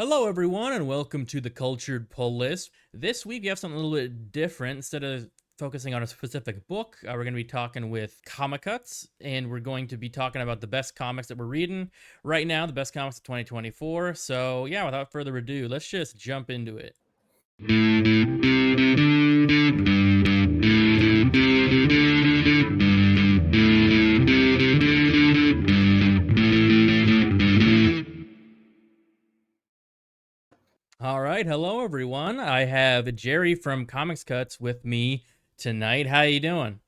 Hello, everyone, and welcome to the Cultured Pull List. This week, we have something a little bit different. Instead of focusing on a specific book, we're going to be talking with ComicsCuts, and we're going to be talking about the best comics that we're reading right now, the best comics of 2024. So, yeah, without further ado, let's just jump into it. All right, hello everyone. I have Jerry from ComicsCuts with me tonight. How you doing?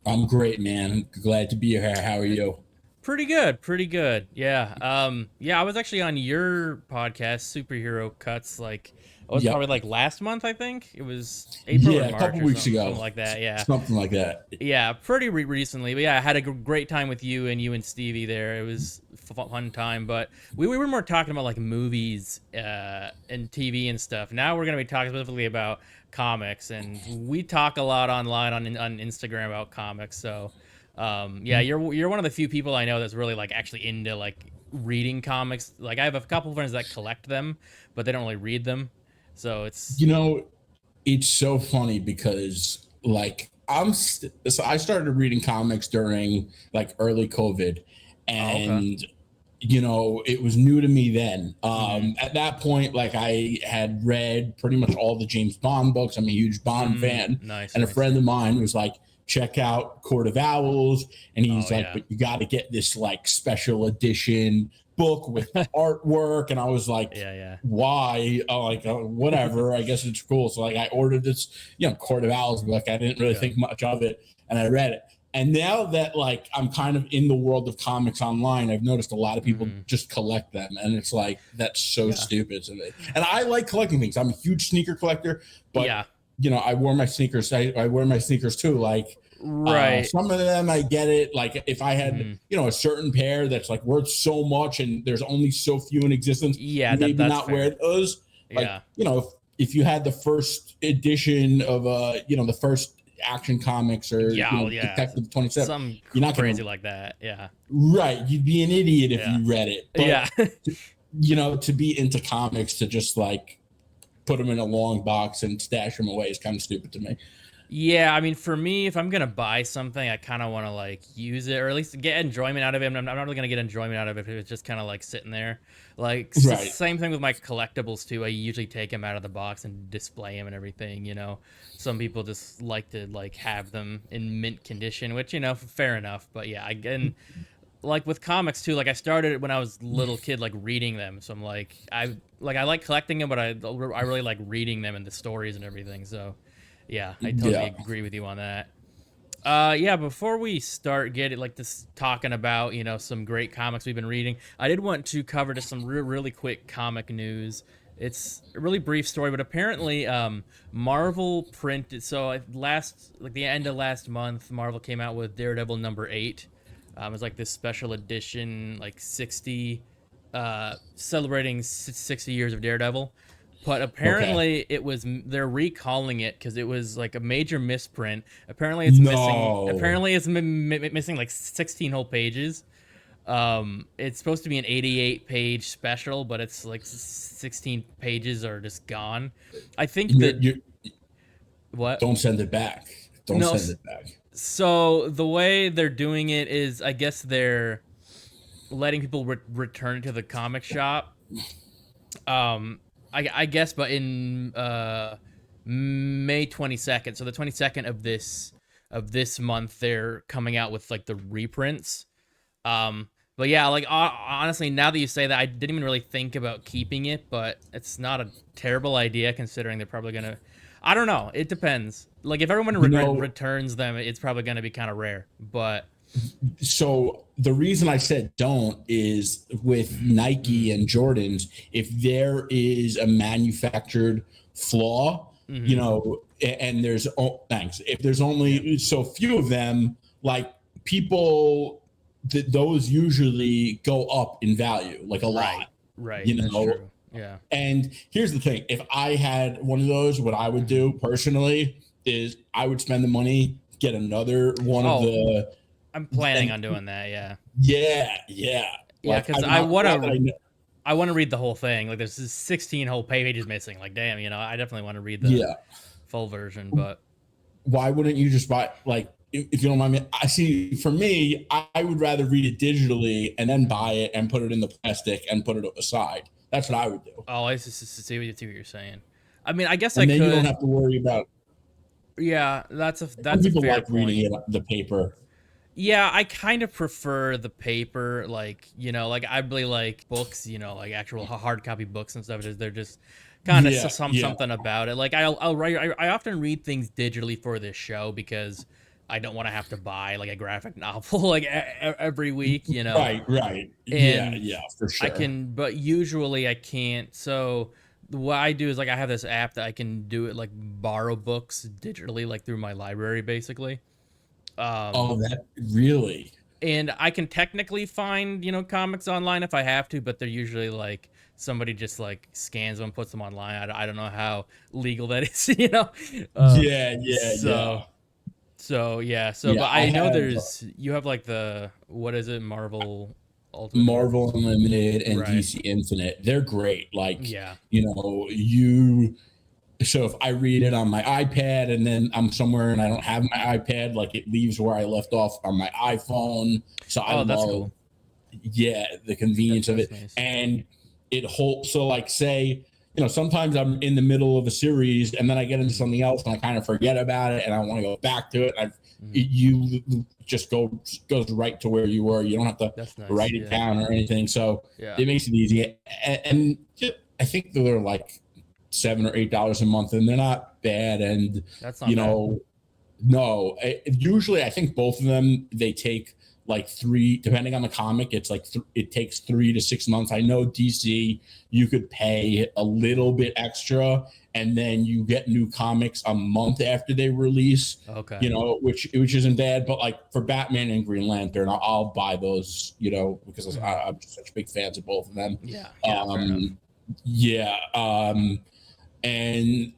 I'm great, man. Glad to be here. How are you? Pretty good, pretty good. Yeah. I was actually on your podcast, SuperheroCutz, like it was probably Yep. like last month, I think. It was April or Yeah, a March couple or weeks something ago. like that. Yeah. Something like that. Yeah, pretty recently. But yeah, I had a great time with you and Stevie there. It was fun time, but we were more talking about like movies and TV and stuff. Now we're going to be talking specifically about comics, and we talk a lot online on Instagram about comics. So yeah, you're one of the few people I know that's really like actually into like reading comics. Like I have a couple friends that collect them, but they don't really read them. So it's You know, it's so funny because so I started reading comics during like early COVID, oh, okay. and it was new to me then. Mm-hmm. At that point, like I had read pretty much all the James Bond books. I'm a huge Bond fan, Nice, and a nice. friend of mine was like, check out Court of Owls, and Oh he's like, yeah. but you got to get this like special edition book with artwork. And I was like, Yeah, yeah. why? Whatever, I guess it's cool. So like I ordered this Court of Owls book. I didn't really Okay. think much of it, and I read it. And now that like I'm kind of in the world of comics online, I've noticed a lot of people Mm-hmm. just collect them, and it's like that's so Yeah. stupid to me. And I like collecting things. I'm a huge sneaker collector, but Yeah. I wore my sneakers. I wear my sneakers too. Like Right. some of them, I get it. Like if I had Mm-hmm. a certain pair that's like worth so much, and there's only so few in existence, Yeah, maybe that's not wear fair. those. Like Yeah. if you had the first edition of the first Action Comics or Yeah, well, yeah. Detective 27, Some you're not crazy gonna, like that. Yeah. right, you'd be an idiot if Yeah. you read it. Yeah. But to be into comics, to just like put them in a long box and stash them away is kind of stupid to me. Yeah, I mean, for me, if I'm gonna buy something, I kind of want to like use it, or at least get enjoyment out of it. I'm not really gonna get enjoyment out of it if it's just kind of like sitting there. Like Right. same thing with my collectibles too. I usually take them out of the box and display them and everything. Some people just like to like have them in mint condition, which fair enough. But yeah, again, like with comics too. Like I started when I was a little kid, like reading them. So I'm like I like collecting them, but I really like reading them and the stories and everything. So. Yeah, I totally Yeah. agree with you on that. Yeah, before we start getting like this talking about, some great comics we've been reading, I did want to cover just some really quick comic news. It's a really brief story, but apparently Marvel printed the end of last month, Marvel came out with Daredevil #8. It was like this special edition, like 60 celebrating 60 years of Daredevil. But Okay. apparently they're recalling it because it was like a major misprint. Apparently it's missing. No. Apparently it's missing like 16 whole pages. It's supposed to be an 88 page special, but it's like 16 pages are just gone. I think that You what? don't send it back. Don't No. send it back. So the way they're doing it is, I guess they're letting people return it to the comic shop. Um, I guess, but in May 22nd, so the 22nd of this month, they're coming out with like the reprints. But yeah, like honestly, now that you say that, I didn't even really think about keeping it, but it's not a terrible idea considering they're probably gonna. I don't know. It depends. Like if everyone You know, returns them, it's probably gonna be kind of rare. But so the reason I said don't is with Nike mm, and Jordans, if there is a manufactured flaw, mm-hmm, and there's thanks. If there's yeah, only so few of them, like people, those usually go up in value, like a right, lot. right. You That's know, true. Yeah. And here's the thing: if I had one of those, what I would Mm-hmm. do personally is I would spend the money, get another one of Oh, the, I'm planning and on doing that. Yeah. yeah, yeah. Yeah, Like because I I not want not that I to. know. I want to read the whole thing. Like there's 16 whole pages missing. Like damn, I definitely want to read the Yeah. full version. But Why wouldn't you just buy, like, if you don't mind me? I see. For me, I would rather read it digitally and then buy it and put it in the plastic and put it aside. That's what I would do. oh, I see what you're saying. I mean, I guess I And then you don't could. have to worry about. Yeah, Some that's a people fair like reading point. it the paper. Yeah, I kind of prefer the paper, like like I really like books, like actual hard copy books and stuff. They're just kind of Yeah, yeah, something about it. Like I'll write. I often read things digitally for this show because I don't want to have to buy like a graphic novel like every week, right, right. Yeah, and yeah, for I sure. can, but usually I can't. So what I do is like I have this app that I can do it like borrow books digitally, like through my library, basically. Um, Oh, that really? and I can technically find comics online if I have to, but they're usually like somebody just like scans them, puts them online. I don't know how legal that is, Uh, Yeah, yeah, so yeah, yeah, yeah. but I I know have you have like the what is it, Marvel Ultimate Marvel Unlimited and right? DC Infinite. They're great. Like, Yeah. you. So if I read it on my iPad and then I'm somewhere and I don't have my iPad, like it leaves where I left off on my iPhone. So I Oh, that's love, cool. yeah, the convenience of That's it. nice. And it holds. So like, say, sometimes I'm in the middle of a series and then I get into Hmm. something else and I kind of forget about it and I want to go back to it. Hmm. You just goes right to where you were. You don't have to That's nice. write it Yeah. down or anything. So Yeah. it makes it easy. And I think they're like $7 or $8 a month, and they're not bad. And That's not you bad. know, no, usually I think both of them they take like three, depending on the comic. It's like it takes 3 to 6 months. I know DC, you could pay a little bit extra, and then you get new comics a month after they release. Okay. Which isn't bad. But like for Batman and Green Lantern, I'll buy those. Because Hmm. I'm just such big fans of both of them. Yeah. Yeah. Fair enough. Yeah. And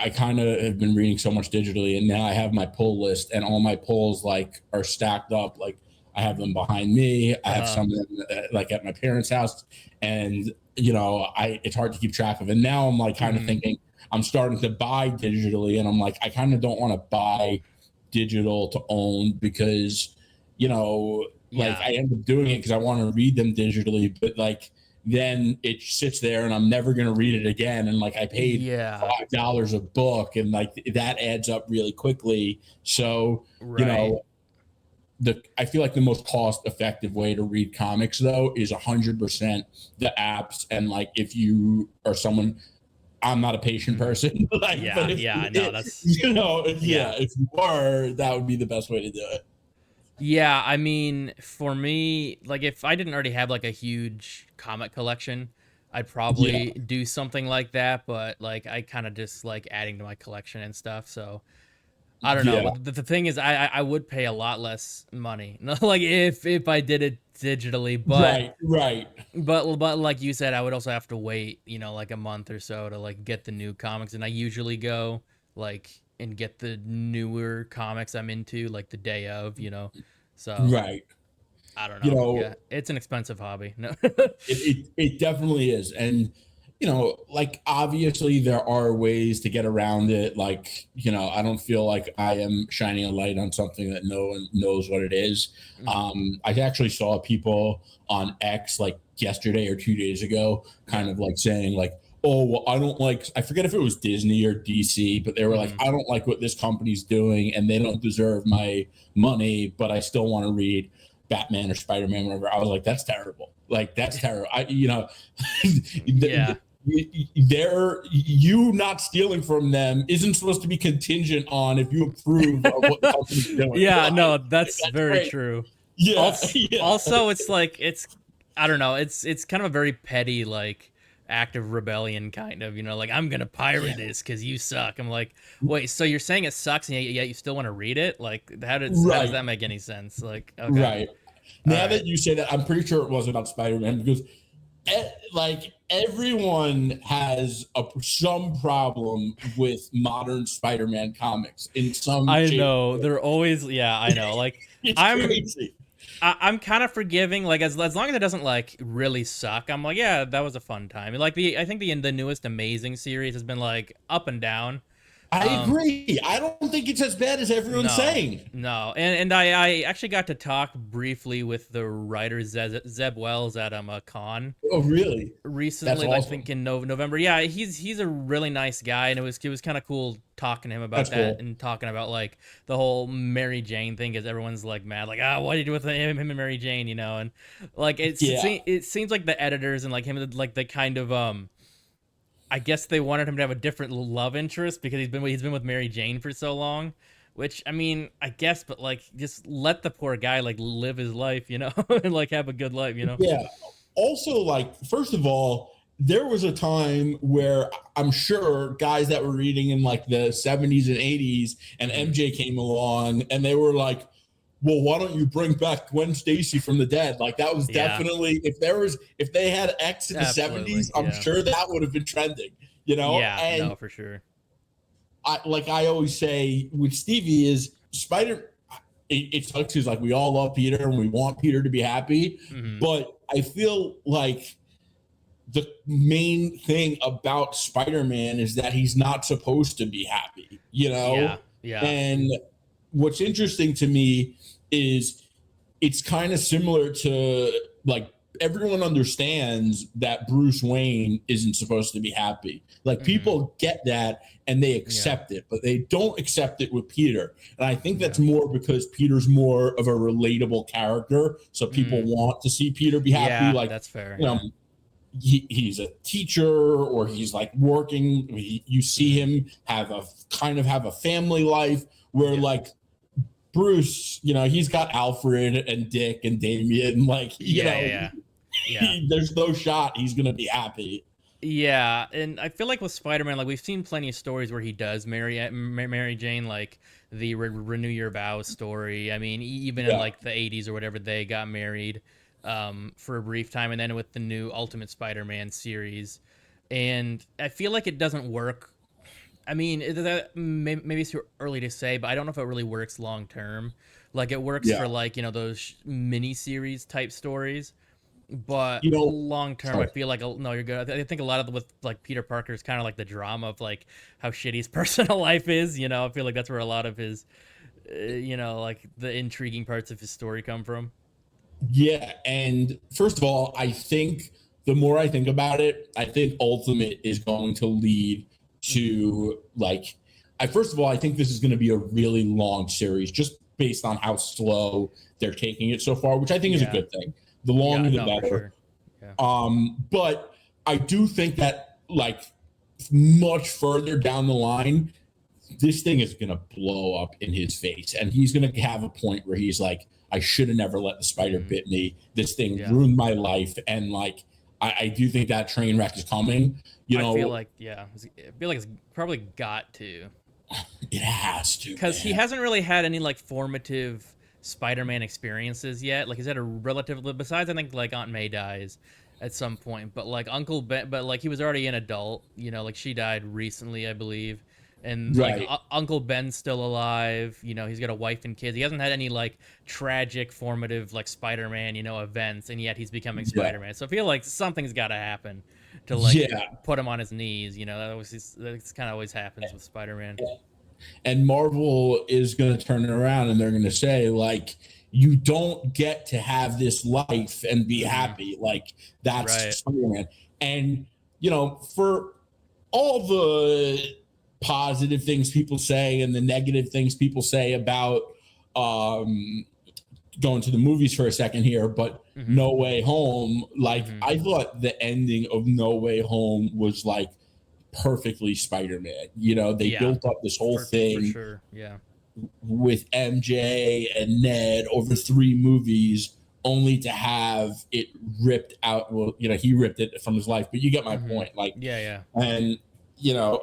I kind of have been reading so much digitally, and now I have my pull list, and all my pulls like are stacked up. Like I have them behind me. I have Uh-huh. some of them like at my parents' house, and I it's hard to keep track of. And now I'm like kind of Hmm. thinking I'm starting to buy digitally, and I'm like I kind of don't want to buy digital to own because like Yeah. I end up doing it because I want to read them digitally, but like then it sits there and I'm never going to read it again. And like I paid Yeah. $5 a book and like that adds up really quickly. So, you Right. know, I feel like the most cost effective way to read comics though is 100% the apps. And like if you are someone, I'm not a patient Hmm. person, like, but Yeah. if Yeah. No, that's yeah, yeah. if you are, that would be the best way to do it. Yeah, I mean, for me, like if I didn't already have like a huge comic collection, I'd Yeah, probably do something like that, but like I kind of just like adding to my collection and stuff. So, I don't know, yeah, but the thing is I would pay a lot less money. Like if I did it digitally, right, right. but like you said, I would also have to wait, like a month or so to like get the new comics, and I usually go like and get the newer comics I'm into like the day of. So, Right. I don't You know. know, Yeah, it's an expensive hobby. No. it definitely is. And like obviously there are ways to get around it. Like, I don't feel like I am shining a light on something that no one knows what it is. Mhm. I actually saw people on X like yesterday or 2 days ago kind Yeah. of like saying like, oh well, I don't like, I forget if it was Disney or DC, but they were like, Hmm. I don't like what this company's doing and they don't deserve my money, but I still want to read Batman or Spider-Man, whatever. I was like, that's terrible. Like, that's terrible. Yeah. They're you not stealing from them isn't supposed to be contingent on if you approve of what the company's doing. Yeah. Like, No, that's that's very great. true. Yeah, Also, yeah, also, it's like it's I don't know. It's kind of a very petty like act of rebellion, kind of. Like I'm gonna pirate yeah. this because you suck. I'm like, wait, so you're saying it sucks and yet you still want to read it? Like, how does Right, that make any sense? Like, okay, right. all Now right, that you say that, I'm pretty sure it was about Spider-Man because like everyone has some problem with modern Spider-Man comics in some I shape. know they're always, yeah, I know. Like It's I'm crazy. I'm kind of forgiving. Like as long as it doesn't like really suck, I'm like, yeah, that was a fun time. Like I think the newest Amazing series has been like up and down. I Um, agree. I don't think it's as bad as everyone's no, saying. no, and I actually got to talk briefly with the writer Zeb Wells at a con Oh, really? That's recently, I think awesome. in November. Yeah, he's a really nice guy, and it was kind of cool talking to him about That's that cool. and talking about like the whole Mary Jane thing, because everyone's like mad, like what did you do with him and Mary Jane, and like Yeah. it seems like the editors and like him like the kind of I guess they wanted him to have a different love interest because he's been with Mary Jane for so long. Which I mean, I guess, but like, just let the poor guy like live his life, and like have a good life. Yeah. Also, like, first of all, there was a time where I'm sure guys that were reading in like the 70s and 80s and Hmm. MJ came along and they were like, well, why don't you bring back Gwen Stacy from the dead? Like that was Yeah, definitely if they had X in the absolutely. 70s, I'm Yeah, sure that would have been trending, you know? yeah, And no, for sure. I always say with Stevie is Spider. It sucks because like we all love Peter and we want Peter to be happy, Hmm. but I feel like the main thing about Spider-Man is that he's not supposed to be happy, you Yeah, know? yeah. And what's interesting to me is it's kind of similar to like everyone understands that Bruce Wayne isn't supposed to be happy. Like Hmm. people get that and they Yeah, accept it, but they don't accept it with Peter. And I think that's yeah. more because Peter's more of a relatable character. So people Mm. want to see Peter be happy. Yeah, Like, that's fair. you know, Yeah. he's a teacher or he's like working. You see Hmm. him have a family life where Yeah. like Bruce, he's got Alfred and Dick and Damien. Like, Yeah, yeah, yeah. Yeah. there's no shot he's gonna be happy. Yeah, and I feel like with Spider-Man, like we've seen plenty of stories where he does marry Mary Jane, like the Renew Your Vows story. I mean, even in Yeah, like the '80s or whatever, they got married for a brief time, and then with the new Ultimate Spider-Man series, and I feel like it doesn't work. I mean, maybe it's too early to say, but I don't know if it really works long term. Like it works yeah. for like those mini series type stories, but You know, long term, I sorry. feel like no, you're good. I think a lot of with like Peter Parker is kind of like the drama of like how shitty his personal life is. I feel like that's where a lot of his, like the intriguing parts of his story come from. Yeah, and first of all, I think the more I think about it, I think Ultimate is going to lead Hmm. to like. I first of all, I think this is going to be a really long series, just based on how slow they're taking it so far, which I think is a Yeah, good thing. The yeah, longer, the no, for better. sure. Yeah. But I do think that like much further down the line, this thing is gonna blow up in his face, and he's gonna have a point where he's like, "I should have never let the spider Hmm. bit me. This thing Yeah. ruined my life." And like, I do think that train wreck is coming. You I feel know, like I feel like it's probably got to, it has to, because he man. hasn't really had any like formative Spider-Man experiences yet. Like he's had a relatively, besides I think like Aunt May dies at some point, but like Uncle Ben, but like he was already an adult. Like she died recently, I believe, and like Right? Uncle Ben's still alive. He's got a wife and kids. He hasn't had any like tragic formative like Spider-Man events, and yet he's becoming Yeah, Spider-Man. So I feel like something's got to happen to like yeah. put him on his knees. That's kind of always happens with Spider-Man. And Marvel is going to turn it around and they're going to say, like, you don't get to have this life and be Hmm. happy. Like, that's Right. Spider-Man. And, for all the positive things people say and the negative things people say about um, going to the movies for a second here, but Hmm. No Way Home, like, Hmm. I thought the ending of No Way Home was like perfectly Spider-Man. They Yeah, built up this whole for thing sure. Yeah. with MJ and Ned over 3 movies, only to have it ripped out. Well, he ripped it from his life, but you get my Hmm. point. Like, Yeah, yeah. and you know,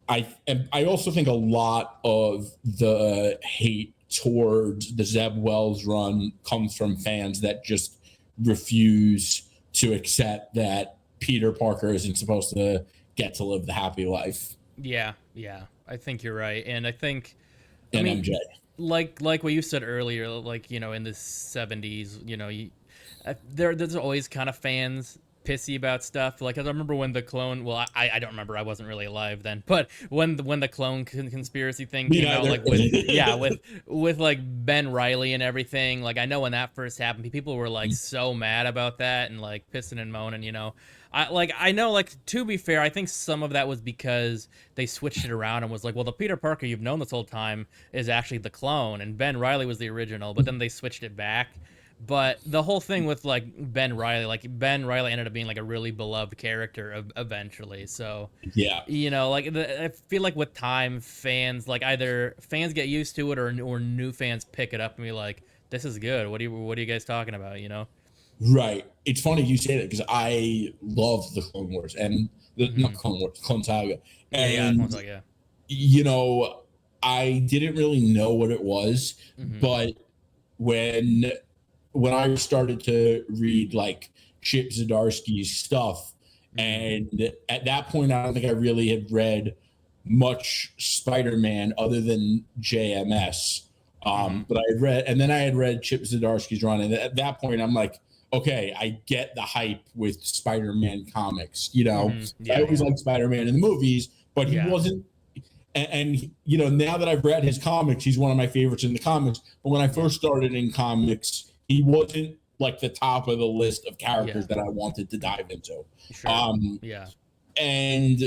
I also think a lot of the hate towards the Zeb Wells run comes from fans that just refuse to accept that Peter Parker isn't supposed to get to live the happy life, Yeah, yeah. I think you're right. And I think I and mean, MJ. like what you said earlier, like in the 70s, there's always kind of fans pissy about stuff. Like I remember when the clone, well, I don't remember, I wasn't really alive then, but when the clone conspiracy thing Me came out, neither. like with like Ben Riley and everything, like I know when that first happened, people were like so mad about that and like pissing and moaning. I know, like, to be fair, I think some of that was because they switched it around and was like, well, the Peter Parker you've known this whole time is actually the clone, and Ben Riley was the original, but then they switched it back. But the whole thing with like Ben Riley ended up being like a really beloved character eventually. So Yeah. I feel like with time, fans like either fans get used to it or new fans pick it up and be like, this is good. What are you guys talking about? Right. It's funny you say that because I love the Clone Wars and not Clone Wars, Clone Saga. Yeah, And, yeah. you know, I didn't really know what it was, but when I started to read like Chip Zdarsky's stuff, and at that point, I don't think I really had read much Spider-Man other than JMS. But I had read, and then I had read Chip Zdarsky's run, and at that point, I'm like, okay, I get the hype with Spider-Man comics. I always liked Spider-Man in the movies, but he wasn't. And now that I've read his comics, he's one of my favorites in the comics. But when I first started in comics, he wasn't like the top of the list of characters that I wanted to dive into. Sure. And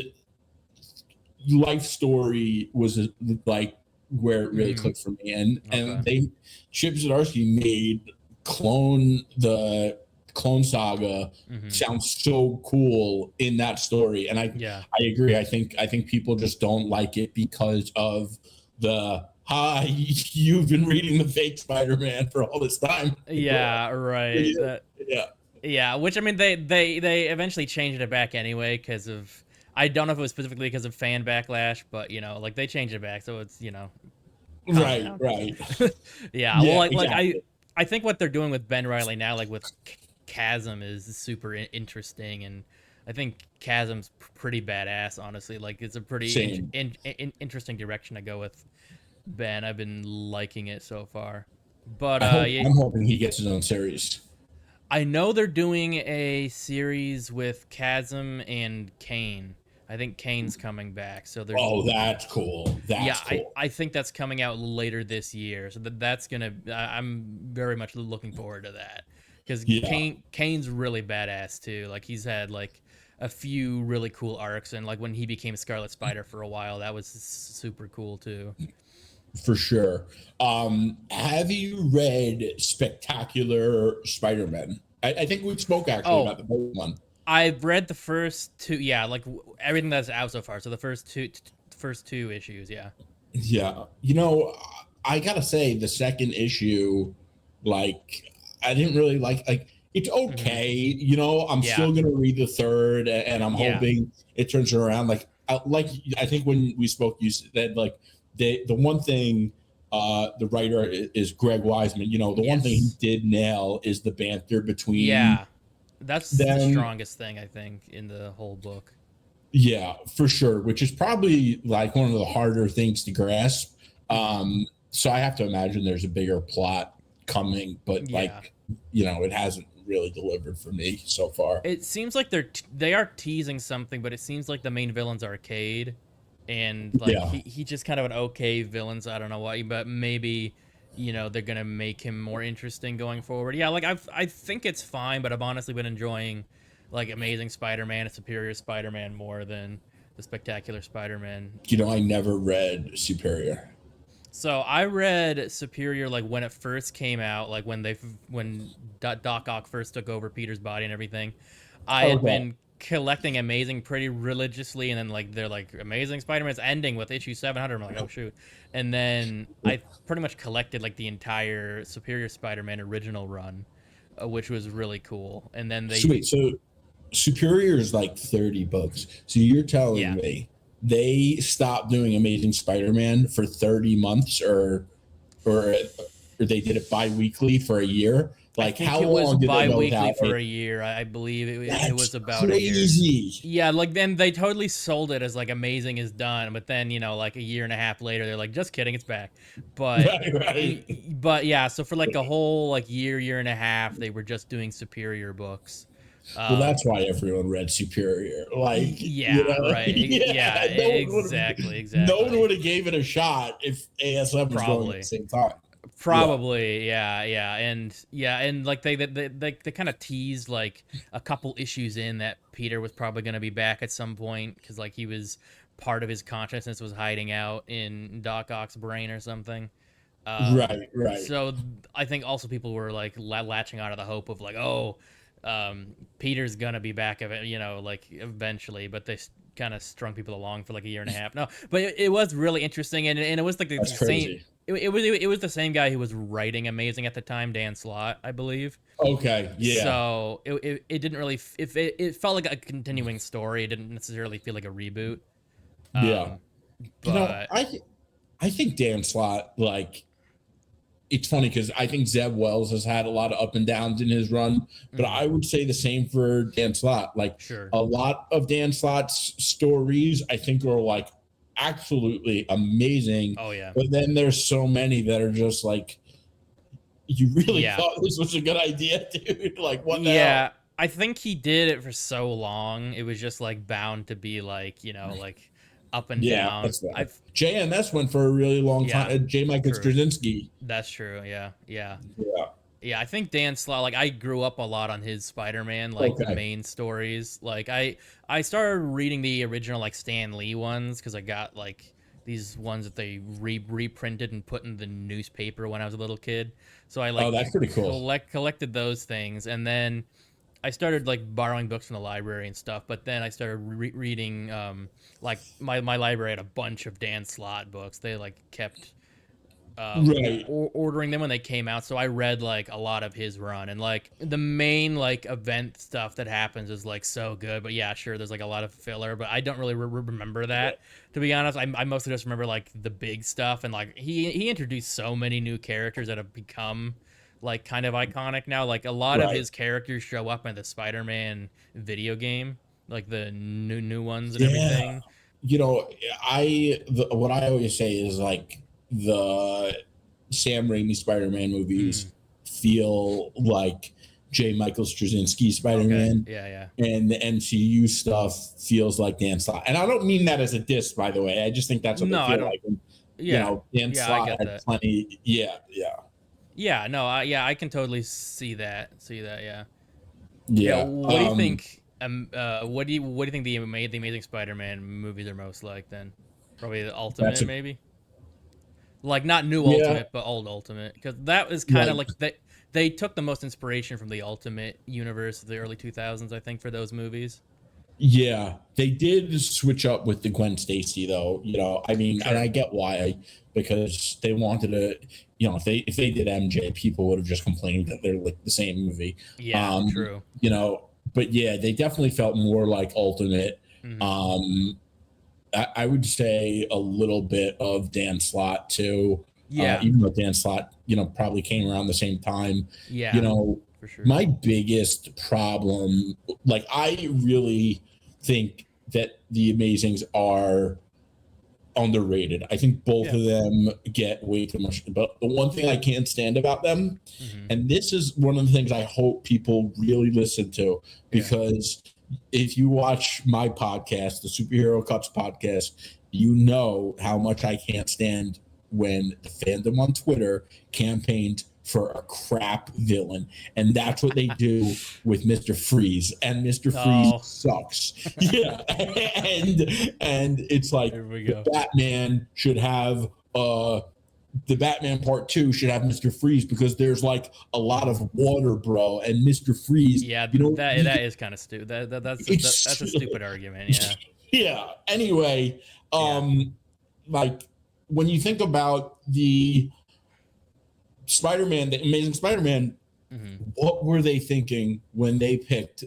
Life Story was like where it really clicked for me. And Chip Zdarsky made the Clone Saga sounds so cool in that story, and I agree. I think people just don't like it because of the you've been reading the fake Spider-Man for all this time. Yeah, right. Yeah. Which I mean, they eventually changed it back anyway because of, I don't know if it was specifically because of fan backlash, but like they changed it back, so it's right. Yeah. Well, exactly. I think what they're doing with Ben Riley now, like with Chasm, is super interesting, and I think Chasm's pretty badass, honestly. Like it's a pretty interesting direction to go with Ben. I've been liking it so far. But I'm hoping he gets his own series. I know they're doing a series with Chasm and Kane. I think Kane's coming back, so there's. Oh, that's cool. Cool. I think that's coming out later this year, so that's gonna. I'm very much looking forward to that because Kane's really badass too. Like he's had like a few really cool arcs, and like when he became Scarlet Spider for a while, that was super cool too. For sure. Have you read Spectacular Spider-Man? I think we spoke actually about the first one. I've read the first two, like everything that's out so far. So the first two issues, yeah. Yeah, I gotta say the second issue, like, I didn't really like it's okay. I'm still gonna read the third, and I'm hoping it turns around. Like I think when we spoke, you said like the one thing. The writer is Greg Weisman. The one thing he did nail is the banter between. Yeah, that's the strongest thing I think in the whole book. Yeah, for sure. Which is probably like one of the harder things to grasp. So I have to imagine there's a bigger plot coming, but it hasn't really delivered for me so far. It seems like they are teasing something, but it seems like the main villain's Arcade. And like he just kind of an okay villain, so I don't know why, but maybe they're gonna make him more interesting going forward. Yeah, like I think it's fine, but I've honestly been enjoying like Amazing Spider-Man and Superior Spider-Man more than the Spectacular Spider-Man. I never read Superior. So I read Superior like when it first came out, like when Doc Ock first took over Peter's body and everything. I had been collecting Amazing pretty religiously, and then like they're like Amazing Spider-Man's ending with issue 700. I'm like, oh shoot. And then I pretty much collected like the entire Superior Spider-Man original run, which was really cool. And then so Superior is like 30 books. So you're telling me they stopped doing Amazing Spider-Man for 30 months or they did it bi-weekly for a year? I Like, think how it was long did they go bi-weekly without for it? a year. I believe it That's was about a year. crazy. Yeah, like then they totally sold it as like amazing is done, but then like a year and a half later they're like, just kidding, it's back. But Right. but yeah, so for like a whole like year and a half they were just doing Superior books. Well, that's Um why everyone read Superior. Like, yeah, right. Yeah, yeah, exactly, no one exactly. would have gave it a shot if ASM was going at the Probably. same time. Yeah. Probably, and like they kind of teased like a couple issues in that Peter was probably going to be back at some point because like he was part of his consciousness was hiding out in Doc Ock's brain or something. Right. Right. So I think also people were like latching out of the hope of like, oh, Peter's gonna be back of it, like eventually, but they kind of strung people along for like a year and a half. No, but it was really interesting, and it was like the That's same. crazy. It was the same guy who was writing Amazing at the time, Dan Slott, I believe. Okay. Yeah. So it didn't really if it felt like a continuing story. It didn't necessarily feel like a reboot. Yeah. Um, You know, but I think Dan Slott, like, it's funny because I think Zeb Wells has had a lot of up and downs in his run, but mhm, I would say the same for Dan Slott. Like, sure, a lot of Dan Slott's stories, I think, are like absolutely amazing. oh yeah, But then there's so many that are just like, you really yeah. thought this was a good idea, dude? Like, what the hell? Yeah, I think he did it for so long. It was just like bound to be like, like up and Yeah, down. that's fair. I've JMS went for a really long time. Yeah, J. Michael true. Straczynski. That's true. Yeah, yeah. Yeah. Yeah, I think Dan Slott, like I grew up a lot on his Spider-Man, like the Okay. main stories. Like I started reading the original like Stan Lee ones because I got like these ones that they reprinted and put in the newspaper when I was a little kid. So I Oh, like that's pretty cool. collected those things, and then I started like borrowing books from the library and stuff. But then I started reading like my library had a bunch of Dan Slott books. They like kept Right. ordering them when they came out, so I read like a lot of his run, and like the main like event stuff that happens is like so good. But yeah, sure, there's like a lot of filler, but I don't really remember that, to be honest. I mostly just remember like the big stuff, and like he introduced so many new characters that have become like kind of iconic now. Like a lot of Right. his characters show up in the Spider-Man video game, like the new ones and Yeah. everything. You know, what I always say is like the Sam Raimi Spider-Man movies Mm, feel like J. Michael Straczynski okay, Spider-Man, yeah. and the MCU stuff feels like Dan Slott. And I don't mean that as a diss, by the way. I just think that's what they No, I feel don't. like. And, Yeah, Dan yeah, I Slott get had that. plenty. Yeah, yeah, Yeah, no, I can totally see that. See that, yeah. Yeah, yeah. what do you think? What do you think the Amazing Spider-Man movies are most like then? Probably the That's Ultimate, a maybe. Like not new yeah. Ultimate, but old Ultimate, because that was kind of Like, like they took the most inspiration from the Ultimate universe of the early 2000s, I think, for those movies. yeah, they did switch up with the Gwen Stacy though. I mean, and I Sure. get why, because they wanted to. If they did MJ, people would have just complained that they're like the same movie. Yeah, Um, true. but yeah, they definitely felt more like Ultimate. Hmm. Um, I would say a little bit of Dan Slott too. Yeah, Even though Dan Slott, probably came around the same time. You yeah, know, for sure. my biggest problem, like, I really think that the Amazings are underrated. I think both Yeah. of them get way too much. But the one thing I can't stand about them, Hmm. and this is one of the things I hope people really listen to, Yeah. because if you watch my podcast, the SuperheroCutz podcast, you know how much I can't stand when the fandom on Twitter campaigned for a crap villain. And that's what they do with Mr. Freeze. And Mr. Freeze Oh, sucks. Yeah. And it's like here we the go. Batman should have the Batman Part 2 should have Mr. Freeze, because there's like a lot of water, bro, and Mr. Freeze, Yeah, that is kind of stupid. That's a it's stupid argument. Yeah. yeah. Anyway, Yeah. like, when you think about the Spider-Man, the Amazing Spider-Man, Hmm. what were they thinking when they picked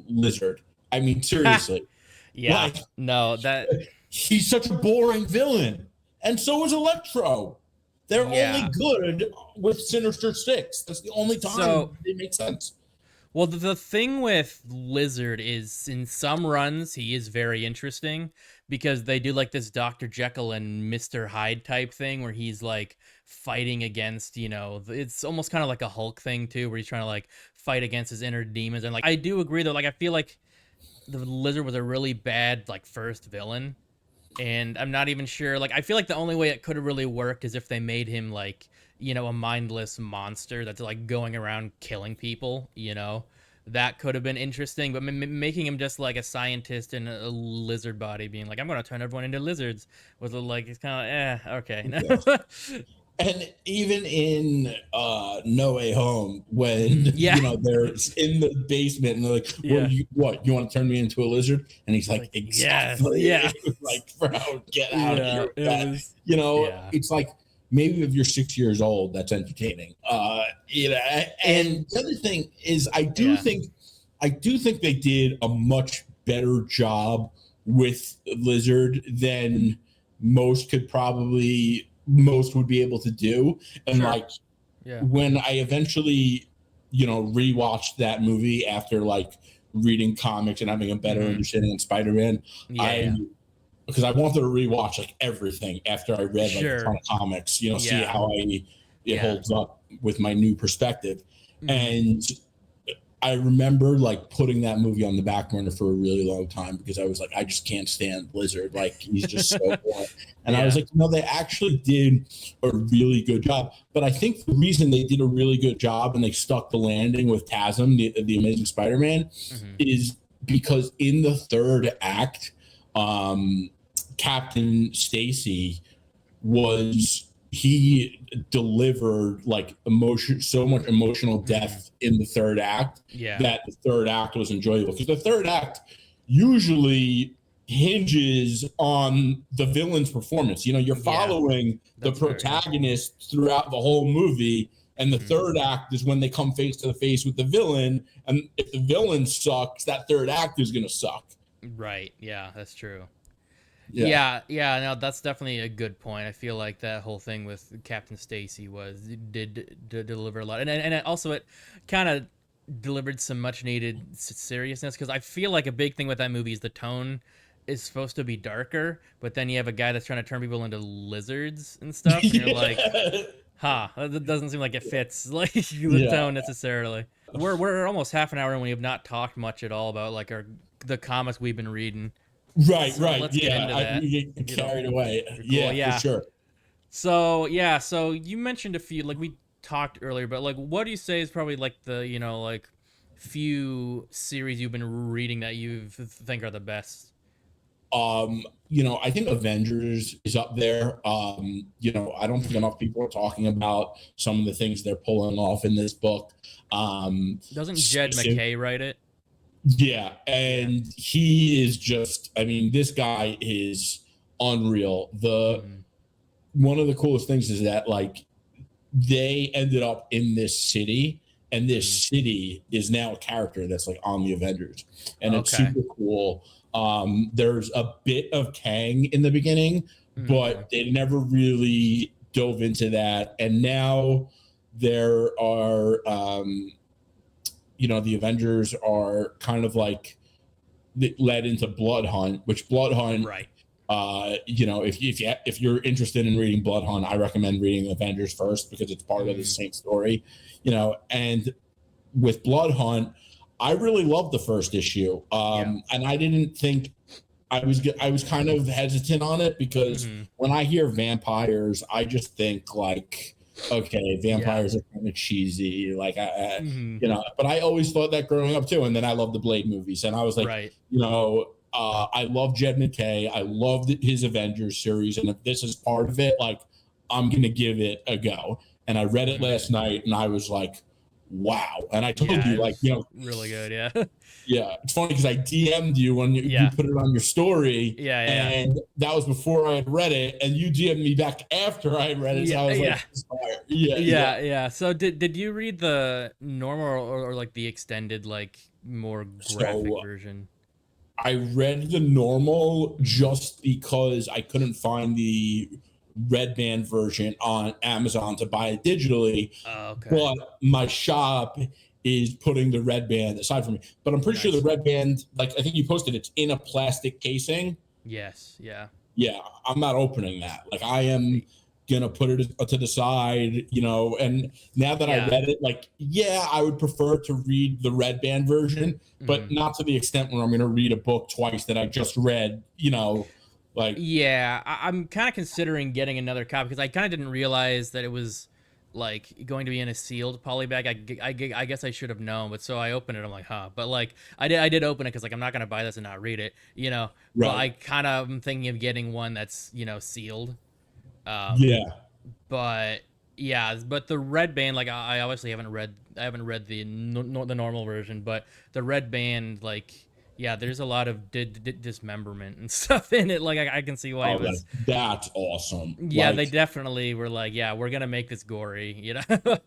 Lizard? I mean, seriously, Yeah. like, No, that he's such a boring villain, and so is Electro. They're only Yeah. good with Sinister Six. That's the only time So, they make sense. well, the thing with Lizard is in some runs he is very interesting because they do like this Dr. Jekyll and Mr. Hyde type thing where he's like fighting against, it's almost kind of like a Hulk thing too, where he's trying to like fight against his inner demons. And like I do agree though, like I feel like the Lizard was a really bad like first villain. And I'm not even sure. Like, I feel like the only way it could have really worked is if they made him like, a mindless monster that's like going around killing people. That could have been interesting. But making him just like a scientist in a lizard body, being like, I'm gonna turn everyone into lizards, was like, it's kind of Yeah. okay. And even in No Way Home, when Yeah. they're in the basement and they're like, Yeah. what you want to turn me into a lizard? And he's like, exactly. Yes. Like, bro, get out of Yeah. here with It that. was. It's like, maybe if you're 6 years old, that's entertaining. And the other thing is, I do think they did a much better job with Lizard than most would be able to do. And Sure. when I eventually rewatched that movie after like reading comics and having a better understanding of Spider-Man, because I wanted to rewatch like everything after I read like a ton of comics, see how it holds up with my new perspective. And I remember like putting that movie on the back burner for a really long time because I was like, I just can't stand Blizzard. Like, he's just so boring. And I was like, they actually did a really good job. But I think the reason they did a really good job and they stuck the landing with TASM, the Amazing Spider-Man, is because in the third act, Captain Stacy he delivered like so much emotional depth in the third act that the third act was enjoyable, because the third act usually hinges on the villain's performance. You're following the protagonist throughout the whole movie, and the third act is when they come face to face with the villain, and if the villain sucks, that third act is going to suck. Right. Yeah, that's true. Yeah, no, that's definitely a good point. I feel like that whole thing with Captain Stacy did deliver a lot, and also it kind of delivered some much needed seriousness, because I feel like a big thing with that movie is the tone is supposed to be darker, but then you have a guy that's trying to turn people into lizards and stuff, and you're like, that doesn't seem like it fits like the tone necessarily. We're almost half an hour and we have not talked much at all about like the comics we've been reading. Right. Let's get into that. We get carried away. Cool. Yeah, for sure. So you mentioned a few, like we talked earlier, but like, what do you say is probably like the like few series you've been reading that you think are the best? I think Avengers is up there. I don't think enough people are talking about some of the things they're pulling off in this book. Doesn't Jed McKay write it? Yeah, and he is just, this guy is unreal. One of the coolest things is that like they ended up in this city, and this city is now a character that's like on the Avengers, and it's super cool. There's a bit of Kang in the beginning, but they never really dove into that, and now there are the Avengers are kind of like led into Blood Hunt, which Blood Hunt, right? If you're interested in reading Blood Hunt, I recommend reading Avengers first, because it's part of the same story, and with Blood Hunt, I really loved the first issue. And I didn't think I was kind of hesitant on it, because when I hear vampires, I just think like, okay, vampires are kind of cheesy, like but I always thought that growing up too. And then I loved the Blade movies, and I was like, I love Jed McKay, I loved his Avengers series, and if this is part of it, like, I'm gonna give it a go. And I read it last night, and I was like, wow. And I told you, like, really good. Yeah, it's funny because I DM'd you when you put it on your story. And that was before I had read it, and you DM'd me back after I had read it. So I was like, So did you read the normal or like the extended, like more graphic version? I read the normal just because I couldn't find the red band version on Amazon to buy it digitally. Okay. But my shop is putting the red band aside from me. But I'm pretty sure the red band, like I think you posted, it's in a plastic casing. Yes. Yeah. Yeah, I'm not opening that. Like I am gonna put it to the side, you know. And now that I read it, like, yeah, I would prefer to read the red band version, but not to the extent where I'm gonna read a book twice that I just read, you know. Like, yeah, I'm kind of considering getting another copy because I kind of didn't realize that it was like going to be in a sealed poly bag. I guess I should have known, but so I opened it. I'm like, huh. But like, I did open it because like I'm not gonna buy this and not read it, you know. right. But I kind of am thinking of getting one that's, you know, sealed. Yeah. But yeah, but the red band, like I obviously haven't read the the normal version, but the red band, like, yeah, there's a lot of dismemberment and stuff in it. Like I can see why it was. That's awesome. Yeah, like, they definitely were like, yeah, we're gonna make this gory, you know.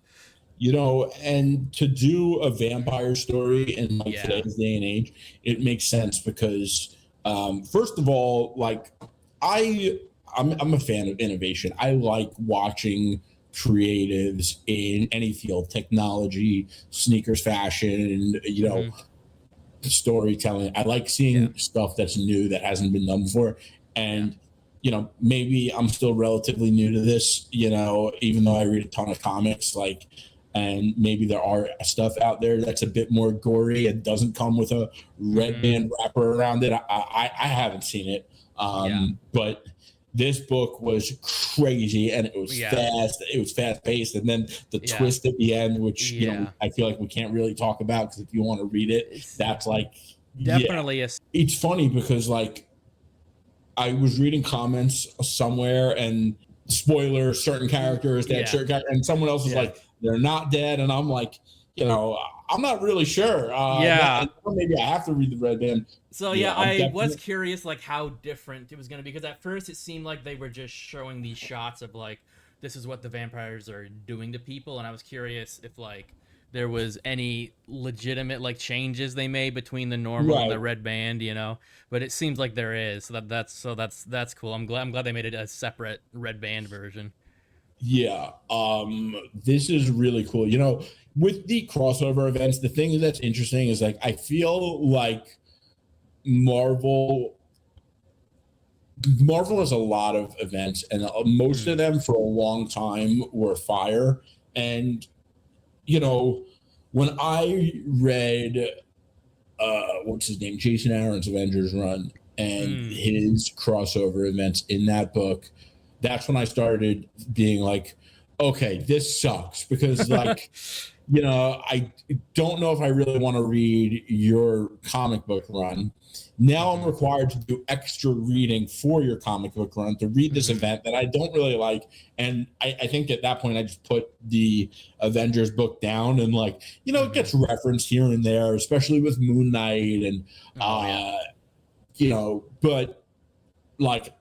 You know, and to do a vampire story in like today's day and age, it makes sense because first of all, like I'm a fan of innovation. I like watching creatives in any field, technology, sneakers, fashion, you know, storytelling. I like seeing stuff that's new that hasn't been done before. And you know, maybe I'm still relatively new to this, you know, even though I read a ton of comics, like, and maybe there are stuff out there that's a bit more gory and doesn't come with a red band wrapper around it. I haven't seen it. But this book was crazy and it was fast. It was fast paced. And then the twist at the end, which, you know, I feel like we can't really talk about because if you want to read it, that's like, definitely it's funny because like I was reading comments somewhere and spoiler, certain characters, dead, certain character, and someone else was like, they're not dead. And I'm like, you know, I'm not really sure. Maybe I have to read the red band. So yeah, I was curious like how different it was going to be because at first it seemed like they were just showing these shots of like this is what the vampires are doing to people, and I was curious if like there was any legitimate like changes they made between the normal and the red band, you know. But it seems like there is. So that's cool. I'm glad they made it a separate red band version. Yeah, this is really cool. You know, with the crossover events, the thing that's interesting is like I feel like Marvel has a lot of events, and most of them for a long time were fire. And you know, when I read what's his name, Jason Aaron's Avengers run and his crossover events in that book, that's when I started being like, okay, this sucks because like, you know, I don't know if I really want to read your comic book run. Now I'm required to do extra reading for your comic book run to read this event that I don't really like. And I think at that point I just put the Avengers book down and like, you know, it gets referenced here and there, especially with Moon Knight and, you know, but like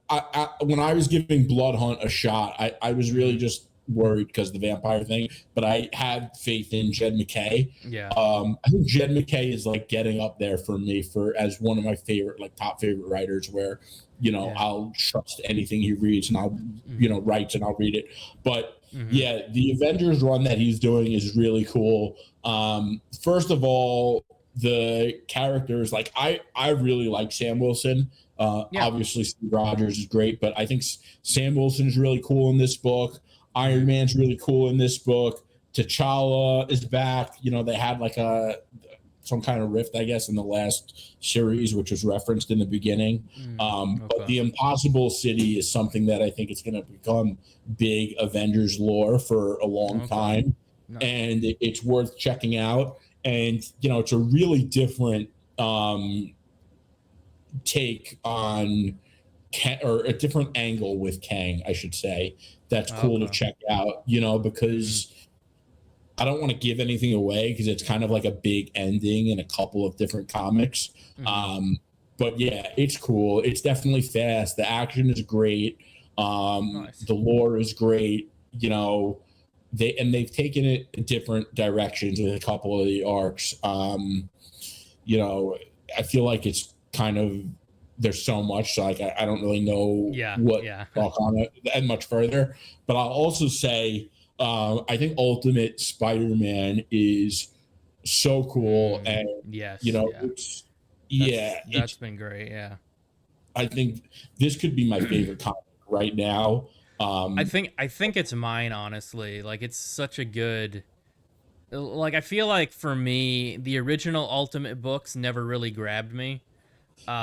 when I was giving Blood Hunt a shot, I was really just worried because of the vampire thing, but I had faith in Jed MacKay. I think Jed MacKay is like getting up there for me for as one of my favorite, like top favorite writers where, you know, I'll trust anything he reads and I'll, you know, writes and I'll read it. But yeah, the Avengers run that he's doing is really cool. First of all, the characters, like I really like Sam Wilson. Obviously Steve Rogers is great, but I think Sam Wilson is really cool in this book. Iron Man's really cool in this book. T'Challa is back. You know, they had like some kind of rift, I guess, in the last series, which was referenced in the beginning. But the Impossible City is something that I think is going to become big Avengers lore for a long time. And it's worth checking out. And, you know, it's a really different take on or a different angle with Kang, I should say. That's cool to check out, you know, because I don't want to give anything away because it's kind of like a big ending in a couple of different comics. But yeah, it's cool. It's definitely fast. The action is great. The lore is great. You know, they've taken it different directions with a couple of the arcs. You know, I feel like it's kind of there's so much, so like I don't really know Yeah, what yeah. to talk on it and much further. But I'll also say I think Ultimate Spider-Man is so cool, and Yes, yeah. it's yeah, That's been great. Yeah. I think this could be my favorite comic right now. I think it's mine, honestly. Like, it's such a good, like, I feel like for me, the original Ultimate books never really grabbed me.